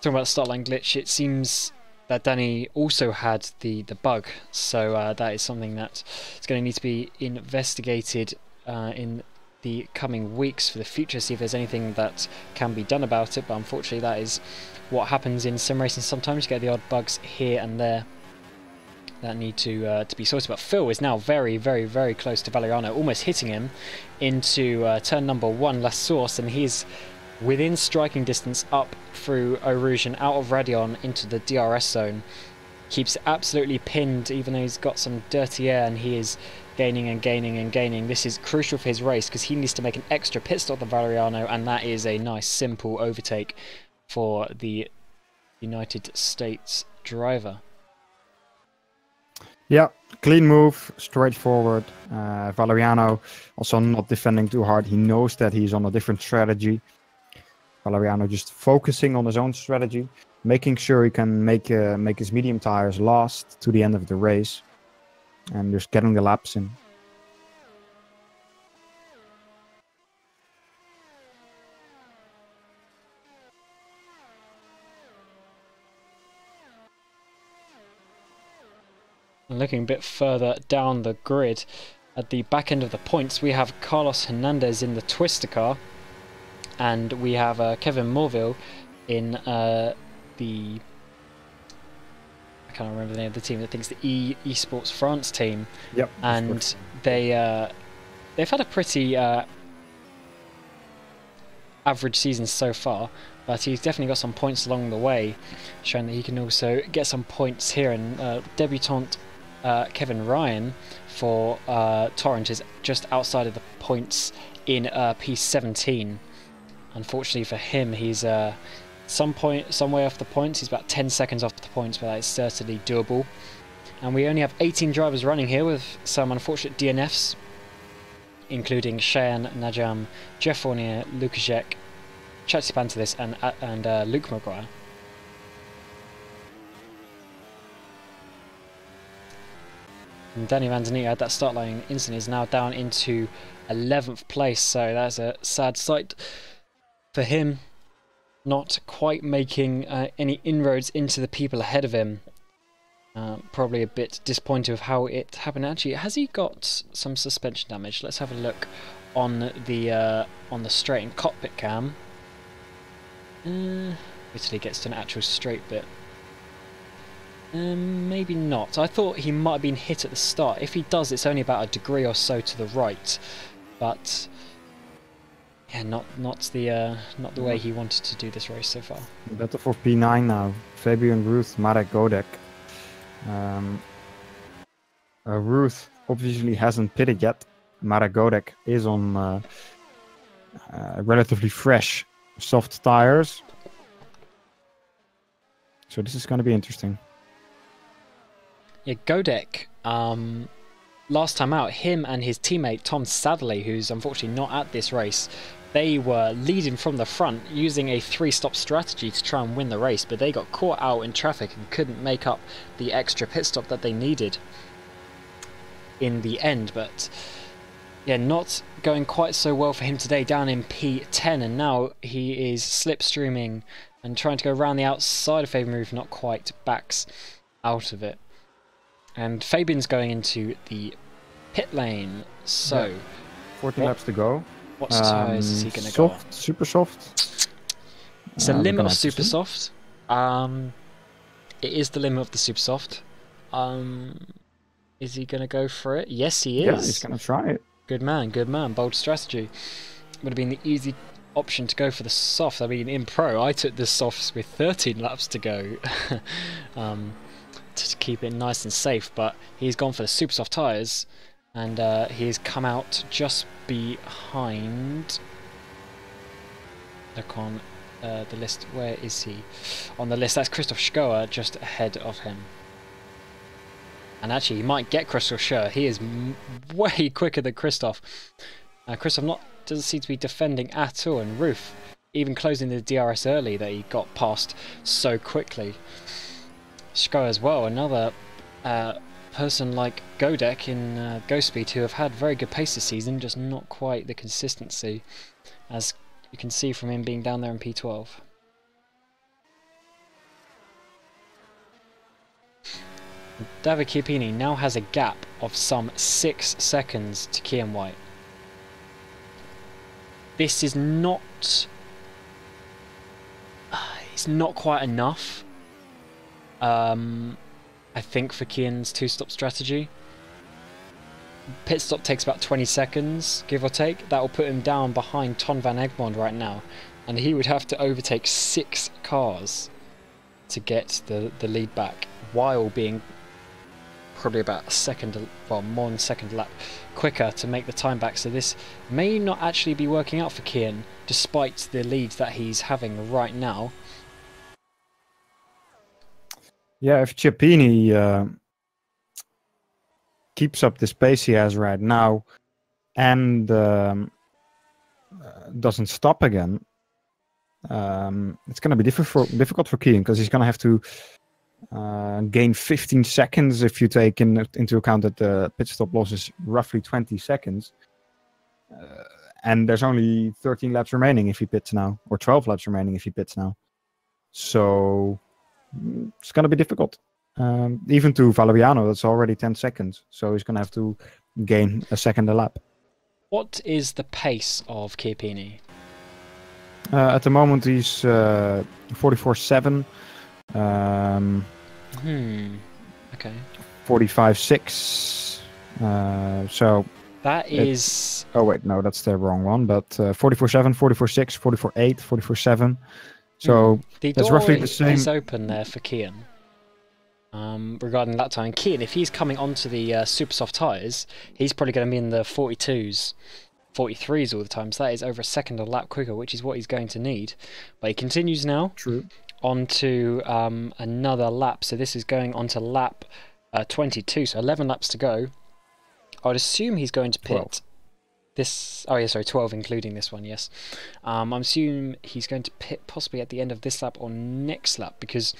talking about the start line glitch, it seems that Danny also had the bug, so that is something that is going to need to be investigated in the coming weeks for the future, see if there's anything that can be done about it. But unfortunately that is what happens in sim racing. Sometimes you get the odd bugs here and there that need to be sorted. But Phil is now very, very, very close to Valeriano, almost hitting him into turn number 1, La Source, and he's within striking distance up through Eau Rouge and out of Radion into the DRS zone. Keeps absolutely pinned, even though he's got some dirty air, and he is gaining and gaining and gaining. This is crucial for his race because he needs to make an extra pit stop than Valeriano, and that is a nice simple overtake for the United States driver. Yeah, clean move, straightforward. Valeriano also not defending too hard. He knows that he's on a different strategy. Valeriano just focusing on his own strategy, making sure he can make his medium tires last to the end of the race, and just getting the laps in. Looking a bit further down the grid, at the back end of the points, we have Carlos Hernandez in the Twister car, and we have Kevin Morville in the, I can't remember the name of the team. I think it's the Esports France team. Yep. And they've had a pretty average season so far, but he's definitely got some points along the way, showing that he can also get some points here. And debutant Kevin Ryan for Torrent is just outside of the points in P17. Unfortunately for him, he's some way off the points. He's about 10 seconds off the points, but that is certainly doable. And we only have 18 drivers running here, with some unfortunate DNFs, including Cheyenne Najam, Jeff Fournier, Luke Jek, Chatsi Pantelis, and Luke Maguire. And Danny Vandenito had that start line incident, is now down into 11th place, so that's a sad sight for him, not quite making any inroads into the people ahead of him. Probably a bit disappointed with how it happened. Actually, has he got some suspension damage? Let's have a look on the straight and cockpit cam. Wait till he gets to an actual straight bit. Maybe not. I thought he might have been hit at the start. If he does, it's only about a degree or so to the right. But yeah, not the way he wanted to do this race so far. Battle for P9 now. Fabian Ruth, Marek Godek. Ruth obviously hasn't pitted yet. Marek Godek is on relatively fresh soft tires. So this is going to be interesting. Yeah, Godek, last time out, him and his teammate Tom Sadley, who's unfortunately not at this race, they were leading from the front using a 3-stop strategy to try and win the race, but they got caught out in traffic and couldn't make up the extra pit stop that they needed in the end. But yeah, not going quite so well for him today, down in P10, and now he is slipstreaming and trying to go around the outside of Fabian Ruth, not quite backs out of it. And Fabian's going into the pit lane, so... Yeah. 14 laps to go. What tyres is he going to go on? Soft, super soft. It's a limit of super soft. It is the limit of the super soft. Is he going to go for it? Yes, he is. Yeah, he's going to try it. Good man, good man. Bold strategy. Would have been the easy option to go for the soft. I mean, in pro, I took the softs with 13 laps to go. To keep it nice and safe, but he's gone for the super soft tyres, and he's come out just behind. Look on the list. Where is he on the list? That's Christoph Schoer, just ahead of him. And actually, he might get Christoph Schoer. He is way quicker than Christoph. Christoph doesn't seem to be defending at all, and Ruth even closing the DRS early that he got past so quickly. Schoer as well, another person like Godek in Ghost Speed who have had very good pace this season, just not quite the consistency, as you can see from him being down there in P12. David Chiappini now has a gap of some 6 seconds to Kian White. This is not... it's not quite enough. I think for Kian's 2-stop strategy. Pit stop takes about 20 seconds, give or take. That will put him down behind Ton van Egmond right now, and he would have to overtake 6 cars to get the lead back, while being probably about a second, well, more than a second lap quicker to make the time back. So this may not actually be working out for Kian, despite the lead that he's having right now. Yeah, if Chiappini keeps up this pace he has right now and doesn't stop again, it's going to be difficult for Kian, because he's going to have to gain 15 seconds if you take into account that the pit stop loss is roughly 20 seconds. And there's only 13 laps remaining if he pits now, or 12 laps remaining if he pits now. So... it's going to be difficult. Even to Valeriano, that's already 10 seconds. So he's going to have to gain a second a lap. What is the pace of Chiappini? At the moment, he's 44.7. Okay. 45.6. So... that is... oh, wait, no, that's the wrong one. But 44.7, 44.6, 44.8, 44.7. So the that's door roughly the same. is open there for Kian. Regarding that time, Kian, if he's coming onto the super soft tyres, he's probably going to be in the 42s, 43s all the time. So that is over a second a lap quicker, which is what he's going to need. But he continues now. True. Onto another lap. So this is going onto lap 22. So 11 laps to go. I would assume he's going to pit. 12. This, oh yeah, sorry, 12 including this one, yes. I'm assuming he's going to pit possibly at the end of this lap or next lap, because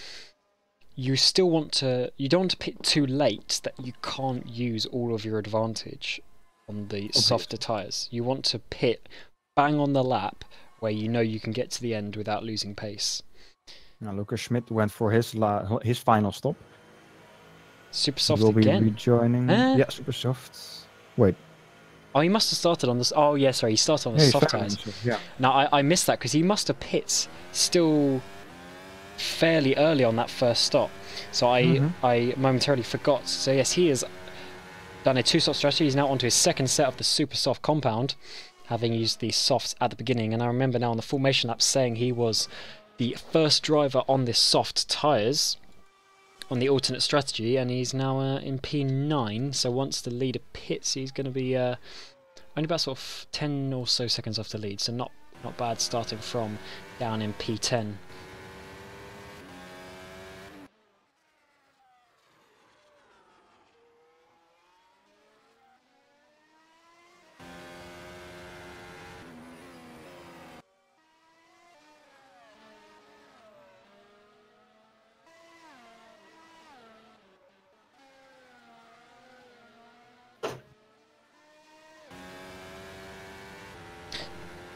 you still want to, you don't want to pit too late that you can't use all of your advantage on the softer tyres. You want to pit bang on the lap where you know you can get to the end without losing pace. Now Lucas Schmidt went for his final stop. Super soft will be again. rejoining. Yeah, super soft. Wait. Oh, he must have started on this. Oh, yeah, sorry, he started on the Yeah, soft started on tyres. soft, yeah. Now, I missed that because he must have pits still fairly early on that first stop. So I momentarily forgot. So, yes, he has done a 2-stop strategy. He's now onto his second set of the super soft compound, having used the softs at the beginning. And I remember now on the formation lap saying he was the first driver on this soft tyres on the alternate strategy, and he's now in P9. So once the leader pits, he's going to be only about sort of 10 or so seconds off the lead. So not bad starting from down in P10.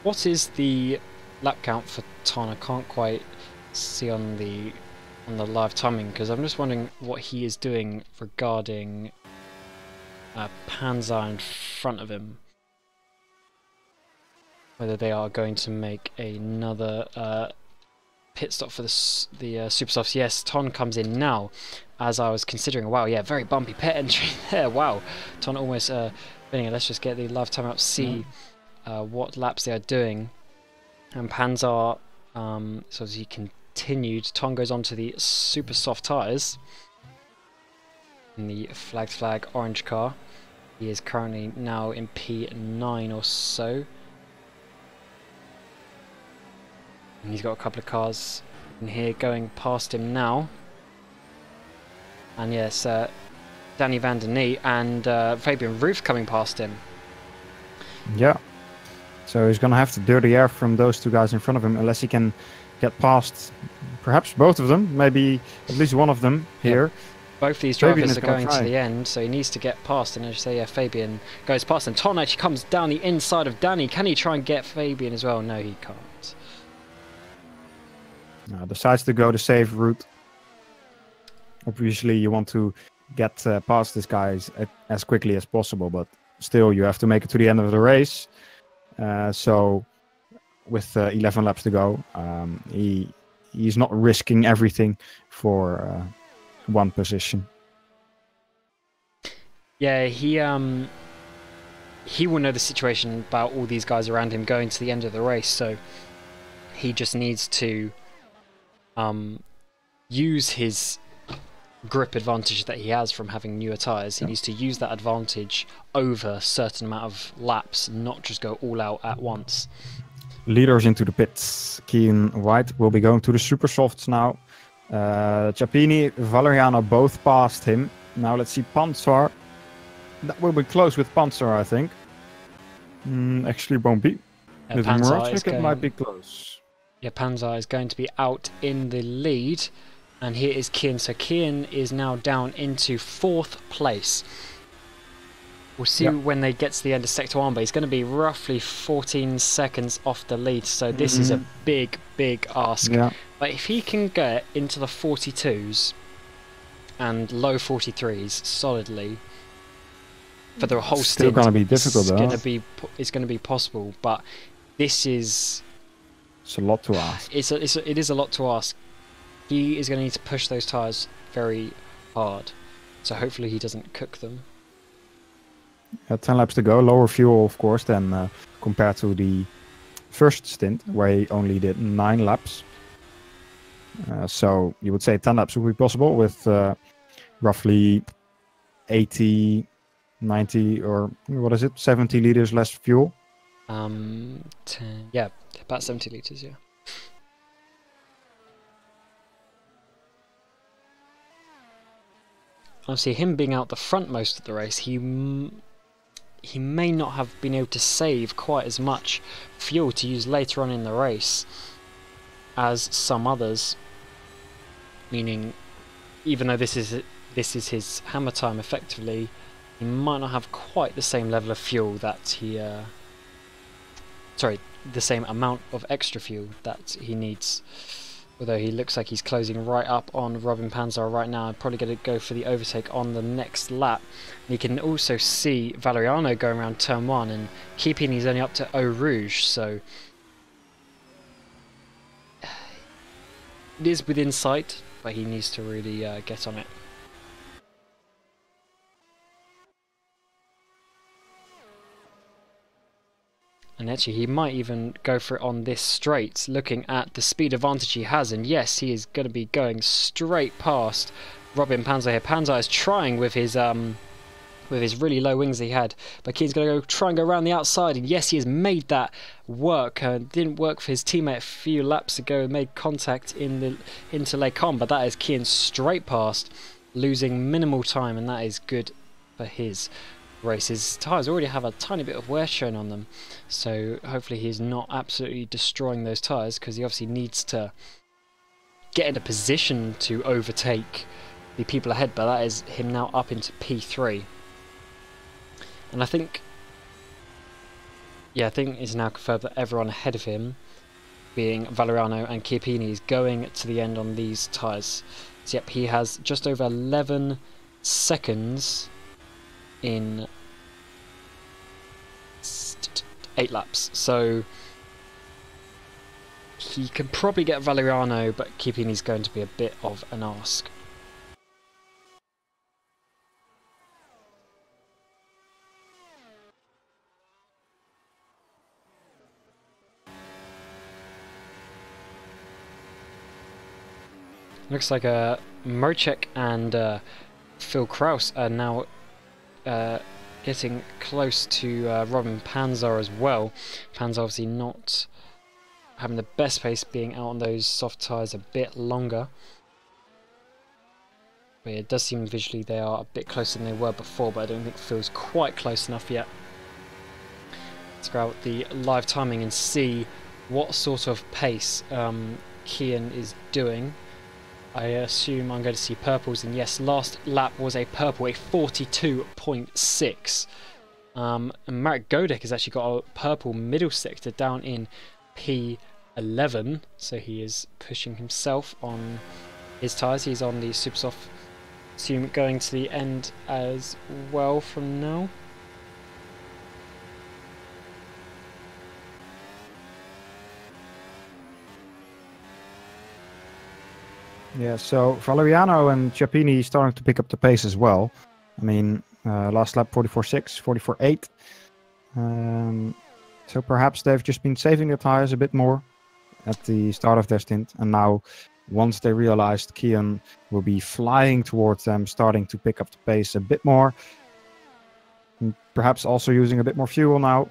What is the lap count for Ton? I can't quite see on the live timing because I'm just wondering what he is doing regarding Panzer in front of him. Whether they are going to make another pit stop for the super softs. Yes, Ton comes in now, as I was considering. Wow, yeah, very bumpy pit entry there. Wow, Ton almost winning it. Let's just get the live time up. See. What laps they are doing, and Panzer so as he continued, Ton goes on to the super soft tyres in the flag orange car. He is currently now in P9 or so, and he's got a couple of cars in here going past him now, and yes, Danny van der Nee and Fabian Roof coming past him. Yeah. So he's going to have to dirty air from those two guys in front of him, unless he can get past perhaps both of them, maybe at least one of them here. Both these drivers are going to the end, so he needs to get past. And as you say, yeah, Fabian goes past, and Ton actually comes down the inside of Danny. Can he try and get Fabian as well? No, he can't. Decides to go the safe route. Obviously, you want to get past this guy as quickly as possible, but still, you have to make it to the end of the race. So with 11 laps to go, he's not risking everything for one position. Yeah, he will know the situation about all these guys around him going to the end of the race, so he just needs to use his grip advantage that he has from having newer tyres. He needs to use that advantage over a certain amount of laps, not just go all out at once. Leaders into the pits. Keen White will be going to the super softs now. Ciappini, Valeriano both passed him. Now let's see Panzer. That will be close with Panzer, I think. Actually won't be. With Rodger, it might be close. Yeah, Panzer is going to be out in the lead. And here is Kian. So Kian is now down into 4th place. We'll see when they get to the end of Sector 1, but he's going to be roughly 14 seconds off the lead. So this is a big, big ask. Yeah. But if he can get into the 42s and low 43s solidly for the whole stint, still going to be difficult, though. It's going to be possible, but this is... It's a lot to ask. It is a lot to ask. He is going to need to push those tyres very hard, so hopefully he doesn't cook them. 10 laps to go, lower fuel of course than compared to the first stint where he only did 9 laps. So you would say 10 laps would be possible with roughly 80, 90 or what is it, 70 liters less fuel? Yeah, about 70 liters, yeah. Obviously, him being out the front most of the race, he may not have been able to save quite as much fuel to use later on in the race as some others. Meaning, even though this is his hammer time effectively, he might not have quite the same level of fuel that he... sorry, the same amount of extra fuel that he needs Although he looks like he's closing right up on Robin Panzer right now. I'm probably going to go for the overtake on the next lap. And you can also see Valeriano going around turn 1 and keeping he's only up to Eau Rouge, so it is within sight, but he needs to really get on it. And actually he might even go for it on this straight, looking at the speed advantage he has, and yes, he is going to be going straight past Robin Panzer here. Panzer is trying with his really low wings he had, but Keane's going to try and go around the outside, and yes, he has made that work. Didn't work for his teammate a few laps ago, made contact into Les Combes, but that is Keane straight past, losing minimal time, and that is good for his race. His tyres already have a tiny bit of wear shown on them, so hopefully he's not absolutely destroying those tyres, because he obviously needs to get in a position to overtake the people ahead, but that is him now up into P3. And I think it's now confirmed that everyone ahead of him, being Valeriano and Chiappini, is going to the end on these tyres. So yep, he has just over 11 seconds in 8 laps. So he can probably get Valeriano, but Chiappini's going to be a bit of an ask. Looks like Mocek and Phil Kraus are now getting close to Robin Panzer as well. Panzer obviously not having the best pace, being out on those soft tyres a bit longer. But it does seem visually they are a bit closer than they were before, but I don't think Phil's quite close enough yet. Let's go out the live timing and see what sort of pace Kian is doing. I assume I'm going to see purples, and yes, last lap was a purple, a 42.6. And Marek Godek has actually got a purple middle sector down in P11, so he is pushing himself on his tyres. He's on the super soft, assume going to the end as well from now. Yeah, so Valeriano and Chiappini starting to pick up the pace as well. I mean, last lap 44.6, 44.8. So perhaps they've just been saving their tires a bit more at the start of their stint. And now, once they realized Kian will be flying towards them, starting to pick up the pace a bit more. And perhaps also using a bit more fuel now.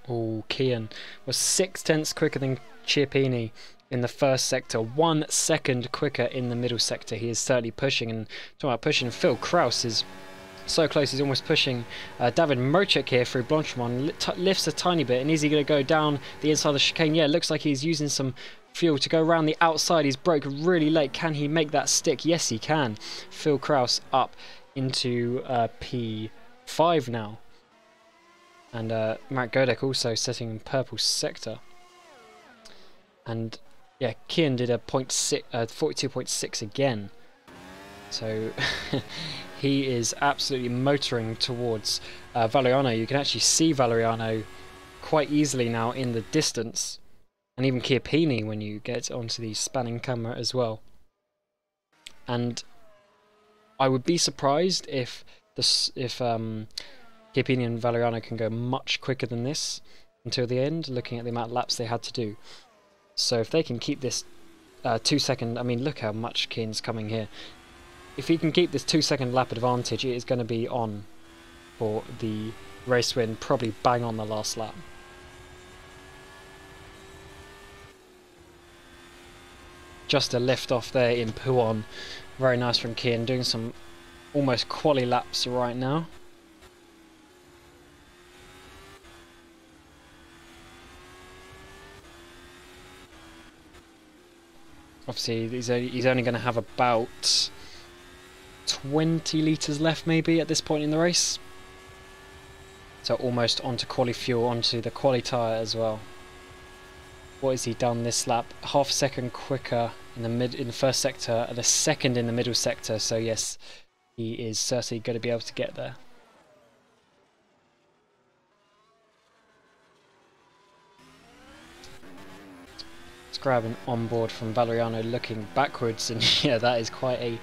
Oh, Kian was 0.6 quicker than Chiappini in the first sector, 1 second quicker in the middle sector. He is certainly pushing, and talking about pushing, Phil Kraus is so close, he's almost pushing David Mocek here through Blanchemont, lifts a tiny bit, and is he going to go down the inside of the chicane? Yeah, it looks like he's using some fuel to go around the outside. He's broke really late. Can he make that stick? Yes, he can. Phil Kraus up into P5 now. And Marek Godek also setting purple sector. And yeah, Kian did a 42.6 again. So he is absolutely motoring towards Valeriano. You can actually see Valeriano quite easily now in the distance. And even Chiappini when you get onto the spanning camera as well. And I would be surprised if Chiappini and Valeriano can go much quicker than this until the end, looking at the amount of laps they had to do. So if they can keep this 2 second, I mean, look how much Kian's coming here. If he can keep this 2 second lap advantage, it is going to be on for the race win, probably bang on the last lap. Just a lift off there in Pouon. Very nice from Kian, doing some almost quali laps right now. Obviously, he's only going to have about 20 litres left maybe at this point in the race. So almost onto quali fuel, onto the quali tyre as well. What has he done this lap? Half a second quicker in the first sector and a second in the middle sector. So yes, he is certainly going to be able to get there. Let's grab an onboard from Valeriano looking backwards, and yeah, that is quite a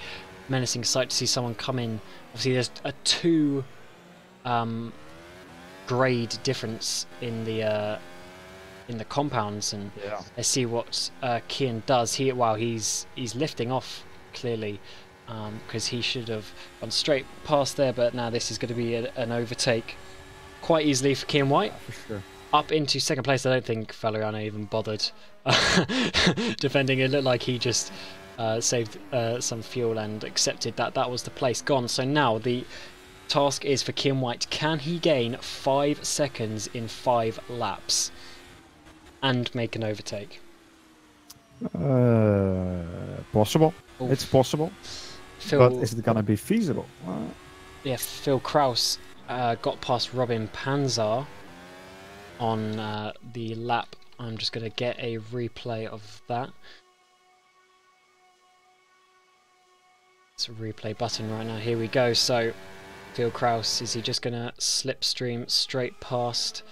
menacing sight to see someone come in. Obviously there's a 2 grade difference in the compounds, and let's see what Kian does. He's lifting off clearly, because he should have gone straight past there, but now this is going to be an overtake quite easily for Kian White. For sure. Up into second place. I don't think Valeriano even bothered defending. It looked like he just saved some fuel and accepted that that was the place gone. So now the task is for Kian White. Can he gain 5 seconds in 5 laps and make an overtake? Possible. Oof. It's possible. Phil, but is it gonna be feasible? yeah, Phil Kraus got past Robin Panzar on the lap. I'm just going to get a replay of that. It's a replay button right now. Here we go. So Phil Kraus, is he just going to slipstream straight past?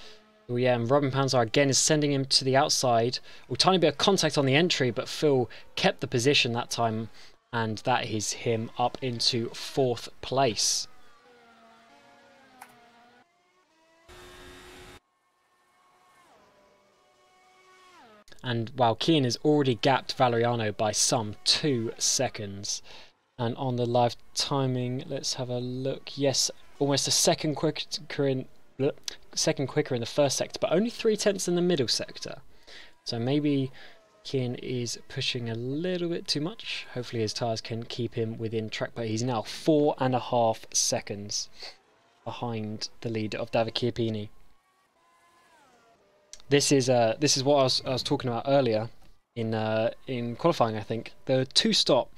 Oh yeah, and Robin Panzar again is sending him to the outside. A tiny bit of contact on the entry, but Phil kept the position that time, and that is him up into 4th place. And wow, Kian has already gapped Valeriano by some 2 seconds. And on the live timing, let's have a look. Yes, almost a second quicker in the first sector, but only 3/10 in the middle sector. So maybe Kian is pushing a little bit too much. Hopefully his tyres can keep him within track, but he's now 4.5 seconds behind the lead of David Chiappini. This is what I was talking about earlier in qualifying. I think the 2-stop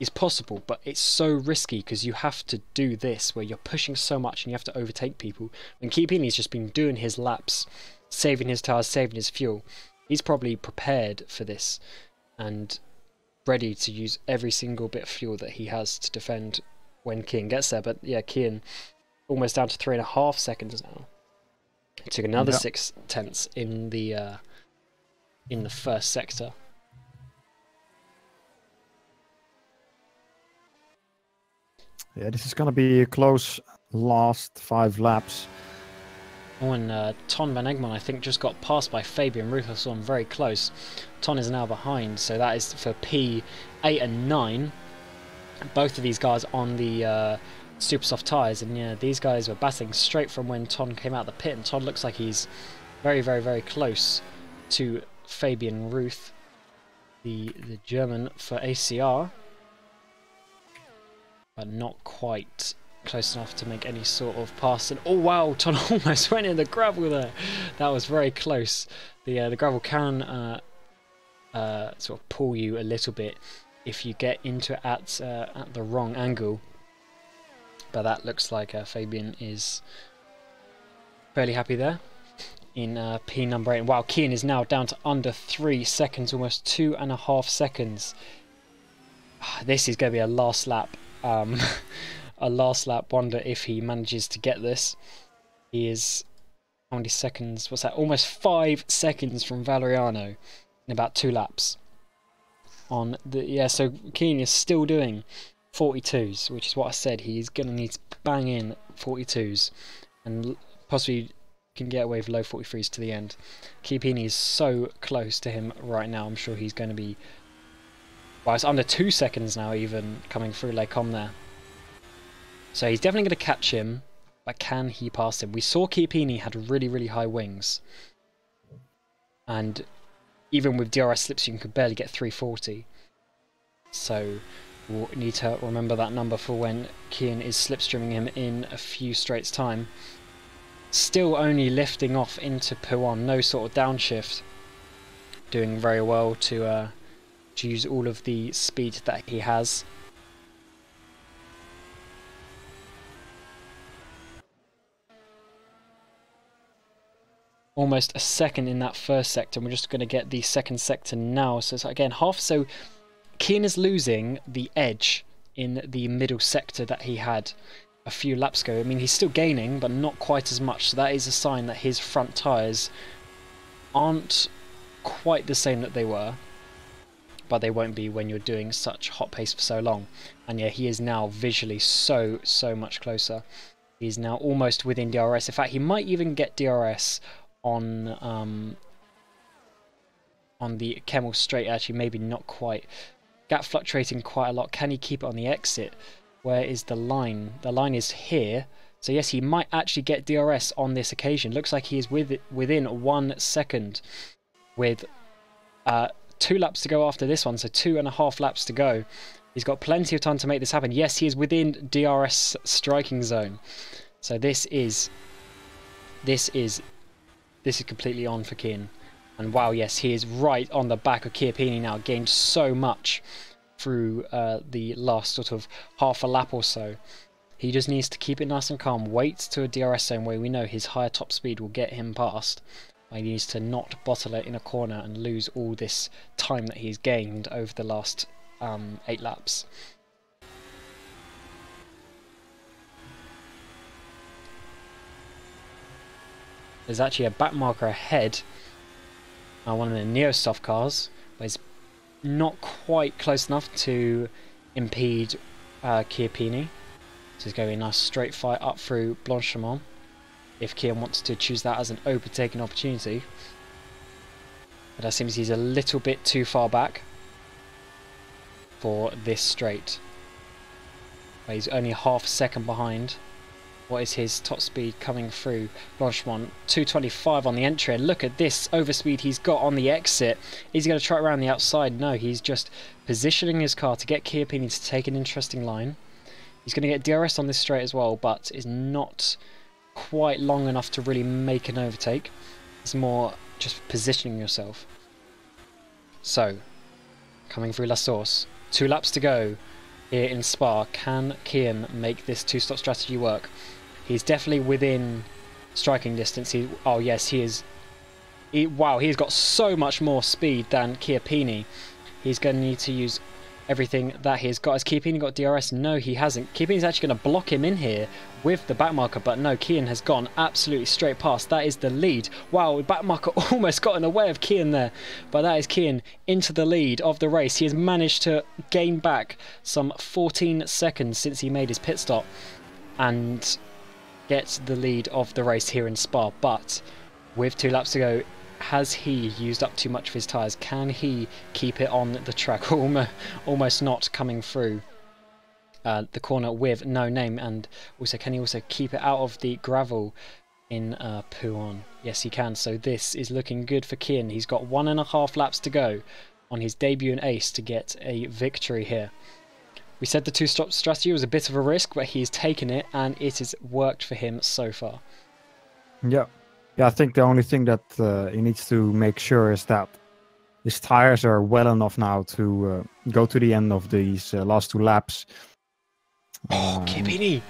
is possible, but it's so risky because you have to do this where you're pushing so much and you have to overtake people. When Chiappini's just been doing his laps, saving his tyres, saving his fuel, he's probably prepared for this and ready to use every single bit of fuel that he has to defend when Kian gets there. But yeah, Kian almost down to 3.5 seconds now. It took another 6/10 in the first sector. Yeah, this is gonna be a close last 5 laps. Oh, and Ton van Egmond, I think, just got passed by Fabian Ruth. I saw him very close. Ton is now behind, so that is for P8 and 9. Both of these guys on the super soft tyres, and yeah, these guys were battling straight from when Ton came out of the pit, and Ton looks like he's very, very, very close to Fabian Ruth, the German for ACR, but not quite close enough to make any sort of pass. And oh wow, Ton almost went in the gravel there. That was very close. The gravel can sort of pull you a little bit if you get into it at the wrong angle. But that looks like Fabian is fairly happy there in P number 8. Wow, Kian is now down to under 3 seconds, almost 2.5 seconds. This is going to be a last lap. A last lap wonder if he manages to get this. He is, how many seconds? What's that? Almost 5 seconds from Valeriano in about 2 laps. So Kian is still doing 42s, which is what I said. He's going to need to bang in 42s and possibly can get away with low 43s to the end. Chiappini is so close to him right now. I'm sure he's going to be, well, it's under 2 seconds now even coming through Les Combes there. So he's definitely going to catch him, but can he pass him? We saw Chiappini had really, really high wings, and even with DRS slips you could barely get 340. So we'll need to remember that number for when Kian is slipstreaming him in a few straights time. Still only lifting off into P1, no sort of downshift. Doing very well to use all of the speed that he has. almost a second in that first sector, and we're just going to get the second sector now. So it's again half. So Kian is losing the edge in the middle sector that he had a few laps ago. I mean, he's still gaining, but not quite as much. So that is a sign that his front tyres aren't quite the same that they were, but they won't be when you're doing such hot pace for so long. And yeah, he is now visually so much closer. He's now almost within DRS. In fact, he might even get DRS on the Kemmel straight. Actually, maybe not quite. Gap fluctuating quite a lot. Can he keep it on the exit? Where is the line? The line is here. So yes, he might actually get DRS on this occasion. Looks like he is within 1 second with 2 laps to go after this one. So 2.5 laps to go. He's got plenty of time to make this happen. Yes, he is within DRS striking zone. So this is completely on for Kian. And wow, yes, he is right on the back of Chiappini now. Gained so much through the last sort of half a lap or so. He just needs to keep it nice and calm. Wait to a DRS zone where we know his higher top speed will get him past. He needs to not bottle it in a corner and lose all this time that he's gained over the last 8 laps. There's actually a back marker ahead. One of the Neosoft cars, but it's not quite close enough to impede Chiappini. So he's going a nice straight fight up through Blanchimont, if Kian wants to choose that as an overtaking opportunity. But that seems he's a little bit too far back for this straight. But he's only half a second behind. What is his top speed coming through Blanchimont? 225 on the entry, and look at this overspeed he's got on the exit. Is he going to try around the outside? No, he's just positioning his car to get Chiappini to take an interesting line. He's going to get DRS on this straight as well, but is not quite long enough to really make an overtake. It's more just positioning yourself. So, coming through La Source, 2 laps to go here in Spa. Can Kian make this 2-stop strategy work? He's definitely within striking distance. Oh yes, he is. Wow, he's got so much more speed than Chiappini. He's going to need to use everything that he's got. Has Chiappini got DRS? No, he hasn't. Chiappini's actually going to block him in here with the backmarker, but no, Kian has gone absolutely straight past. That is the lead. Wow, the backmarker almost got in the way of Kian there, but that is Kian into the lead of the race. He has managed to gain back some 14 seconds since he made his pit stop and get the lead of the race here in Spa. But with 2 laps to go, has he used up too much of his tyres? Can he keep it on the track? Almost not coming through the corner with no name. And also, can he also keep it out of the gravel in Pouhon? Yes, he can. So this is looking good for Kian. He's got 1.5 laps to go on his debut in Ace to get a victory here. We said the 2-stop strategy was a bit of a risk, but he's taken it and it has worked for him so far. Yeah. Yeah, I think the only thing that he needs to make sure is that his tires are well enough now to go to the end of these last 2 laps. Chiappini!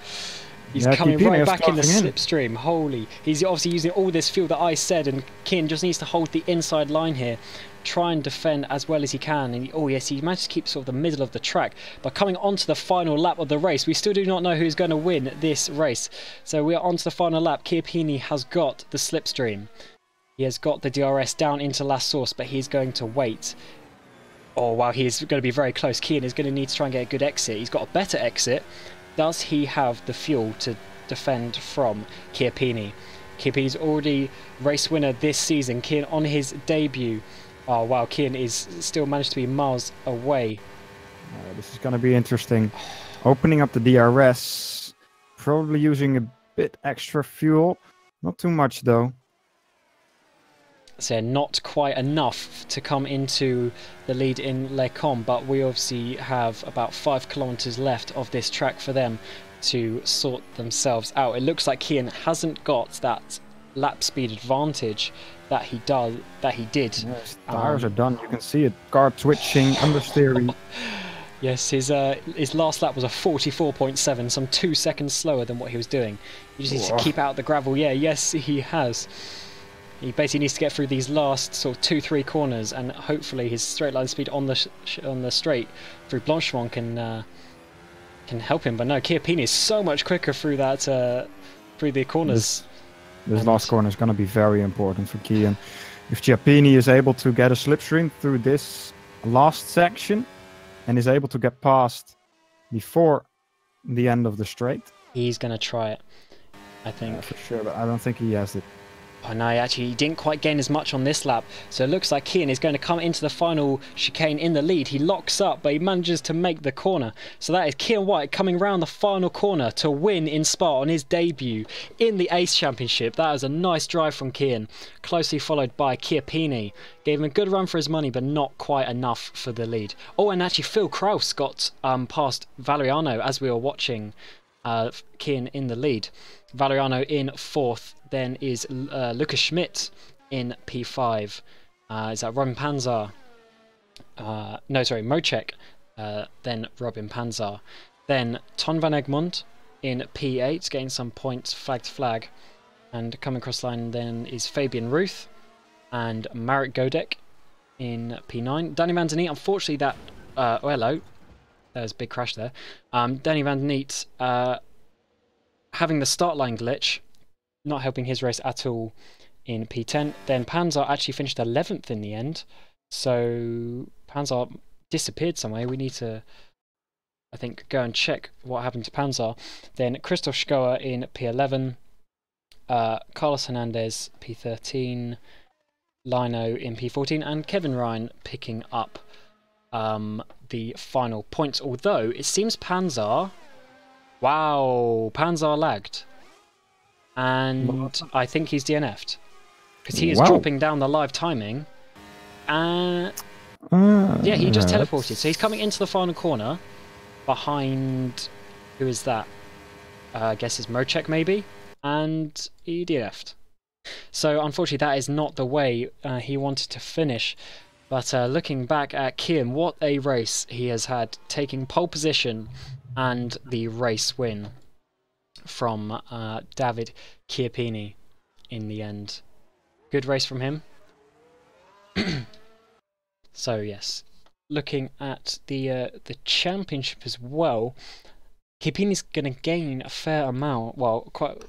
He's coming right back in the slipstream. Holy! He's obviously using all this fuel that I said, and Kian just needs to hold the inside line here. Try and defend as well as he can. And oh yes, he managed to keep sort of the middle of the track. But coming onto the final lap of the race, we still do not know who's going to win this race. So we are onto the final lap. Chiappini has got the slipstream. He has got the DRS down into La Source, but he's going to wait. Oh wow, he's going to be very close. Kian is going to need to try and get a good exit. He's got a better exit. Does he have the fuel to defend from Chiappini? Chiappini's already race winner this season. Kian on his debut. Oh wow, Kian is still managed to be miles away. This is going to be interesting. Opening up the DRS, probably using a bit extra fuel. Not too much though. So not quite enough to come into the lead in Les Combes, but we obviously have about 5 kilometers left of this track for them to sort themselves out. It looks like Kian hasn't got that lap speed advantage that he did. Yes, tires are done. You can see it. Car twitching, understeering. Yes, his last lap was a 44.7, some 2 seconds slower than what he was doing. He just needs to keep out the gravel. Yeah, yes, he has. He basically needs to get through these last sort of 2-3 corners, and hopefully his straight line speed on the straight through Blanchemont can help him. But no, Chiappini is so much quicker through that through the corners. This last corner is going to be very important for Kian. If Chiappini is able to get a slipstream through this last section and is able to get past before the end of the straight, he's going to try it, I think. For sure, but I don't think he has it. Oh no, actually he didn't quite gain as much on this lap, so it looks like Kian is going to come into the final chicane in the lead. He locks up, but he manages to make the corner. So that is Kian White coming round the final corner to win in Spa on his debut in the ACE Championship. That was a nice drive from Kian, closely followed by Chiappini. Gave him a good run for his money, but not quite enough for the lead. Oh, and actually Phil Kraus got past Valeriano as we were watching Kian in the lead. Valeriano in 4th, then is Lucas Schmidt in P5. Is that Robin Panzer? No, sorry, Mocek, then Robin Panzer. Then Ton van Egmond in P8, getting some points flag to flag. And coming across the line then is Fabian Ruth and Marek Godek in P9. Danny van der Neet, unfortunately that... oh, hello. There's a big crash there. Danny van der Neet having the start line glitch, not helping his race at all in P10. Then Panzer actually finished 11th in the end. So Panzer disappeared somewhere. We need to, I think, go and check what happened to Panzer. Then Christoph Schoer in P11. Carlos Hernandez P13. Lino in P14. And Kevin Ryan picking up the final points. Although it seems Panzer... Wow, Panzer lagged. And I think he's DNF'd. Because he is dropping down the live timing. Yeah, he just teleported. So he's coming into the final corner behind... Who is that? I guess it's Mocek maybe? And he DNF'd. So unfortunately that is not the way he wanted to finish. But looking back at Kian, what a race he has had, taking pole position and the race win from David Chiappini in the end. Good race from him. So yes, looking at the championship as well, Chiappini's going to gain a fair amount. Well, quite,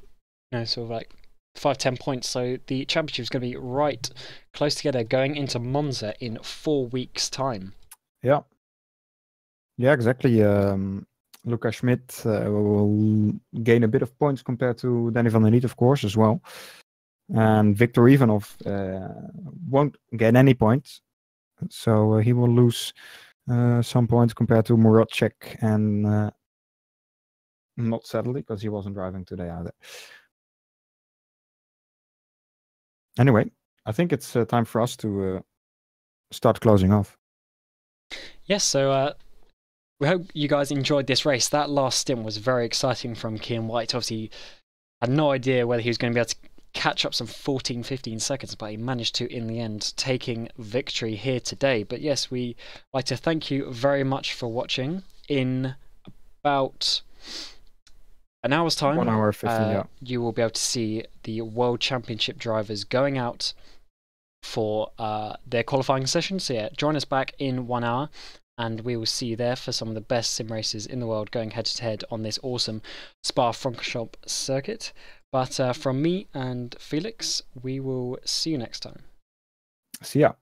sort of like 5-10 points. So the championship is going to be right close together, going into Monza in 4 weeks' time. Yeah. Yeah, exactly. Lucas Schmidt will gain a bit of points compared to Danny van der Neet, of course, as well. And Viktor Ivanov won't get any points. So he will lose some points compared to Muratcek and not sadly, because he wasn't driving today either. Anyway, I think it's time for us to start closing off. Yes, so we hope you guys enjoyed this race. That last stint was very exciting from Kian White. Obviously, had no idea whether he was going to be able to catch up some 14-15 seconds, but he managed to in the end, taking victory here today. But yes, we like to thank you very much for watching. In about an hour's time, 1 hour 50, yeah. You will be able to see the World Championship drivers going out for their qualifying session. So yeah, join us back in 1 hour. And we will see you there for some of the best sim races in the world going head-to-head on this awesome Spa-Francorchamps circuit. But from me and Felix, we will see you next time. See ya.